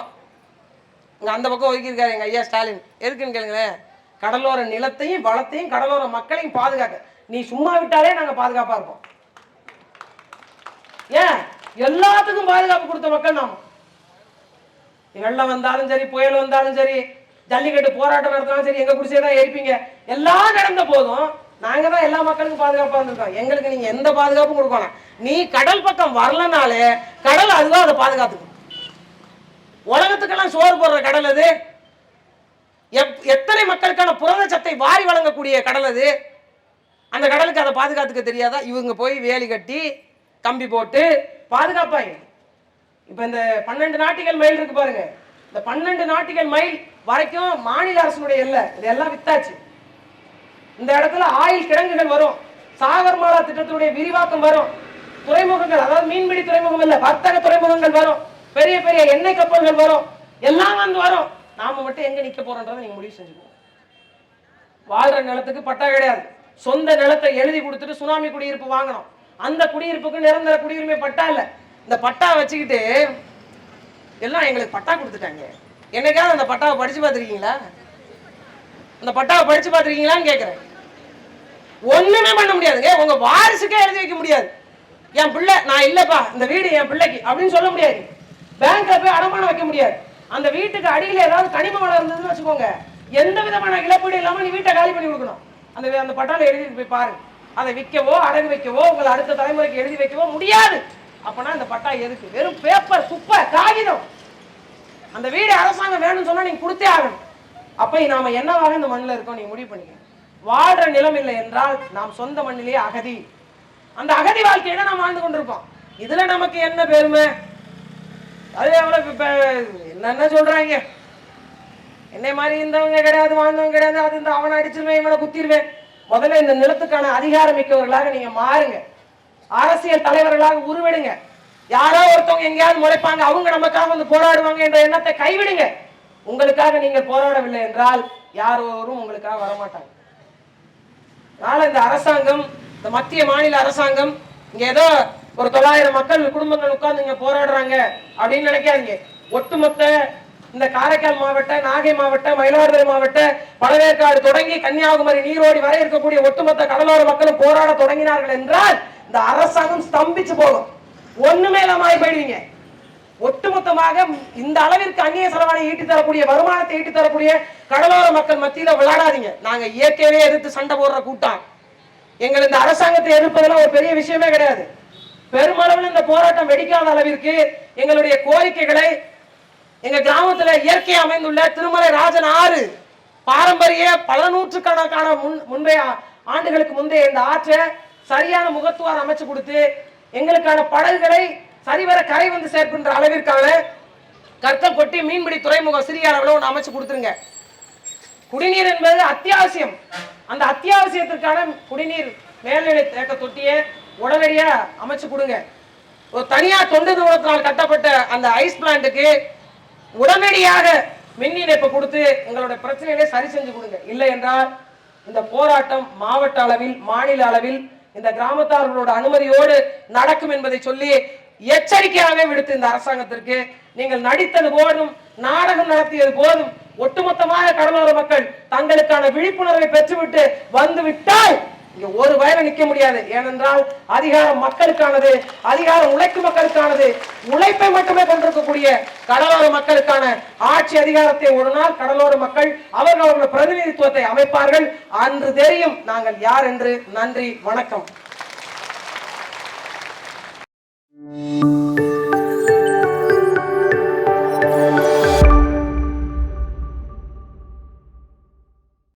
அந்த பக்கம் ஒதுக்கி இருக்காரு எங்க ஐயா ஸ்டாலின். எதுக்குன்னு கேளுங்களேன், கடலோர நிலத்தையும் வளத்தையும் கடலோர மக்களையும் பாதுகாக்க. நீ சும்மா விட்டாலே நாங்க பாதுகாப்பா இருப்போம். ஏன் எல்லாத்துக்கும் பாதுகாப்பு கொடுத்த மக்கள் நாம. வெள்ளம் வந்தாலும் சரி, புயல் வந்தாலும் சரி, ஜல்லிக்கட்டு போராட்டம் நடத்தினாலும் சரி, எங்க குடிசைதான் ஏற்பீங்க. எல்லாம் நடந்த போதும் நாங்க தான் எல்லா மக்களுக்கும் பாதுகாப்பா இருந்திருக்கோம். எங்களுக்கு நீங்க எந்த பாதுகாப்பும் கொடுக்கணும். நீ கடல் பக்கம் வரலனாலே கடல் அதுவா அதை பாதுகாத்துக்கும். உலகத்துக்கெல்லாம் சோறு போடுற கடல் அது. எத்தனை மக்களுக்கான புரதச்சத்தை வாரி வழங்கக்கூடிய கடல் அது. அந்த கடலுக்கு அதை பாதுகாத்துக்க தெரியாதா? இவங்க போய் வேலி கட்டி கம்பி போட்டு பாதுகாப்பாங்க. இப்ப இந்த 12 நாட்டிகள் மைல் இருக்கு பாருங்க, இந்த 12 நாட்டிகள் மைல் வரைக்கும் மாநில அரசுடைய எல்லை. இதெல்லாம் வித்தாச்சு. இந்த இடத்துல ஆயில் கிடங்குகள் வரும், சாகர்மாலா திட்டத்தினுடைய விரிவாக்கம் வரும், துறைமுகங்கள், அதாவது மீன்பிடி துறைமுகம் இல்ல, வர்த்தக துறைமுகங்கள் வரும், பெரிய பெரிய எண்ணெய் கப்பல்கள் வரும், எல்லாம் வந்து வரும். நாம மட்டும் எங்க நிக்க போறோன்றதை நீங்க முடிவு செஞ்சுக்கோங்க. வாழ்ற நிலத்துக்கு பட்டா கிடையாது. சொந்த நிலத்தை எழுதி கொடுத்துட்டு சுனாமி குடியிருப்பு வாங்கணும். அந்த குடியிருப்புக்கு நிரந்தர குடியுரிமை பட்டா இல்ல. இந்த பட்டா வச்சுக்கிட்டு எல்லாம் எங்களுக்கு பட்டா கொடுத்துட்டாங்க. என்னைக்காவது அந்த பட்டாவை படிச்சு பார்த்துருக்கீங்களா? அந்த பட்டாவை படிச்சு பார்த்துருக்கீங்களான்னு கேட்கிறேன். ஒண்ணுமே பண்ண முடியாதுங்க. உங்க வாரிசுக்கே எழுதி வைக்க முடியாது. என் பிள்ளை நான் இல்லப்பா, இந்த வீடு என் பிள்ளைக்கு அப்படின்னு சொல்ல முடியாது. பேங்க்ல போய் அடமானம் வைக்க முடியாது. அந்த வீட்டுக்கு அடியில் ஏதாவது கனிம வளம் இருந்ததுன்னு வச்சுக்கோங்க, எந்த விதமான இழப்பீடு இல்லாம நீ வீட்டை காலி பண்ணி கொடுக்கணும். அந்த பட்டால எழுதி போய் பாருங்க. அதை விற்கவோ அடகு வைக்கவோ உங்களை அடுத்த தலைமுறைக்கு எழுதி வைக்கவோ முடியாது. அப்பனா இந்த பட்டா எதுக்கு? வெறும் பேப்பர், குப்பை, காகிதம். அந்த வீடு அரசாங்கம் வேணும்னு சொன்னா நீங்க கொடுத்தே ஆகணும். அப்ப நாம என்னவாக இந்த மண்ணில் இருக்கோம் நீங்க முடிவு பண்ணிக்க. வாழ்ற நிலம் இல்லை என்றால் நாம் சொந்த மண்ணிலேயே அகதி. அந்த அகதி வாழ்க்கையில நாம் வாழ்ந்து கொண்டிருப்போம். இதுல நமக்கு என்ன பெருமை? அது எவ்வளவு என்ன சொல்றாங்க, என்னை மாதிரி இருந்தவங்க கிடையாது, வாழ்ந்தவங்க கிடையாது, அது இந்த அவனை அடிச்சிருவேன் இவனை குத்திடுவேன். முதல்ல இந்த நிலத்துக்கான அதிகாரம் மிக்கவர்களாக நீங்க மாறுங்க. அரசியல் தலைவர்களாக உருவெடுங்க. யாரோ ஒருத்தவங்க எங்கேயாவது முளைப்பாங்க, அவங்க நமக்காக வந்து போராடுவாங்க என்ற எண்ணத்தை கைவிடுங்க. உங்களுக்காக நீங்கள் போராடவில்லை என்றால் யாரோரும் உங்களுக்காக வரமாட்டாங்க. அதனால இந்த அரசாங்கம், இந்த மத்திய மாநில அரசாங்கம் இங்க ஏதோ ஒரு 900 மக்கள் குடும்பங்கள் உட்கார்ந்து இங்க போராடுறாங்க அப்படின்னு நினைக்காதீங்க. ஒட்டுமொத்த இந்த காரைக்கால் மாவட்ட, நாகை மாவட்ட, மயிலாடுதுறை மாவட்ட, பழவேற்காடு தொடங்கி கன்னியாகுமரி நீரோடி வரை இருக்கக்கூடிய ஒட்டுமொத்த கடலோர மக்களும் போராட தொடங்கினார்கள் என்றால் இந்த அரசாங்கம் ஸ்தம்பிச்சு போகும். ஒண்ணுமே இல்லாம போயிடுவீங்க. ஒட்டுமொத்தமாக இந்த அளவிற்கு அந்நிய செலவாணி ஈட்டி தரக்கூடிய, வருமானத்தை ஈட்டி தரக்கூடிய கடலோர மக்கள் மத்தியில விளையாடாதீங்க. நாங்க இயற்கையவே எதிர்த்து சண்டை போடுற கூட்டம். எங்கள் இந்த அரசாங்கத்தை எதிர்ப்பதெல்லாம் ஒரு பெரிய விஷயமே கிடையாது. பெருமளவில் இந்த போராட்டம் வெடிக்காத அளவிற்கு எங்களுடைய கோரிக்கைகளை எங்க கிராமத்துல இயற்கை அமைந்துள்ள திருமலை ராஜன் ஆறு பாரம்பரிய பல நூற்றுக்கணக்கான முந்தைய ஆண்டுகளுக்கு முந்தைய இந்த ஆற்றை சரியான முகத்துவாரம் அமைச்சு கொடுத்து எங்களுக்கான படகுகளை சரிவர கரை வந்து சேர்க்கின்ற அளவிற்கான கற்கள் கொட்டி மீன்பிடி துறைமுகம் சிறிய அளவில் ஒன்று அமைச்சு கொடுத்துருங்க. குடிநீர் என்பது அத்தியாவசியம். அந்த அத்தியாவசியத்திற்கான குடிநீர் மேல்நிலை தேக்க தொட்டியை உடனடியா அமைச்சு கொடுங்க. ஒரு தனியார் தொண்டு நிறுவனத்தினால் கட்டப்பட்ட அந்த ஐஸ் பிளான்ட்டுக்கு உடனடியாக மின் இணைப்பு கொடுத்து எங்களுடைய பிரச்சனைகளை சரி செஞ்சு கொடுங்க. இல்லை என்றால் இந்த போராட்டம் மாவட்ட அளவில், மாநில அளவில் இந்த கிராமத்தார்களோட அனுமதியோடு நடக்கும் என்பதை சொல்லி எச்சரிக்கையாகவே விடுத்து இந்த அரசாங்கத்திற்கு நீங்கள் நடித்தது போதும், நாடகம் நடத்தியது போதும். ஒட்டுமொத்தமாக கடலோர மக்கள் தங்களுக்கான விழிப்புணர்வை பெற்றுவிட்டு வந்து விட்டால் இங்க ஒரு வயல நிக்க முடியாது. ஏனென்றால் அதிகாரம் மக்களுக்கானது, அதிகாரம் உழைக்கும் மக்களுக்கானது. உழைப்பை மட்டுமே கொண்டிருக்கக்கூடிய கடலோர மக்களுக்கான ஆட்சி அதிகாரத்தை ஒரு நாள் கடலோர மக்கள் அவர்களோட பிரதிநிதித்துவத்தை அமைப்பார்கள். அன்று தெரியும் நாங்கள் யார் என்று. நன்றி, வணக்கம்.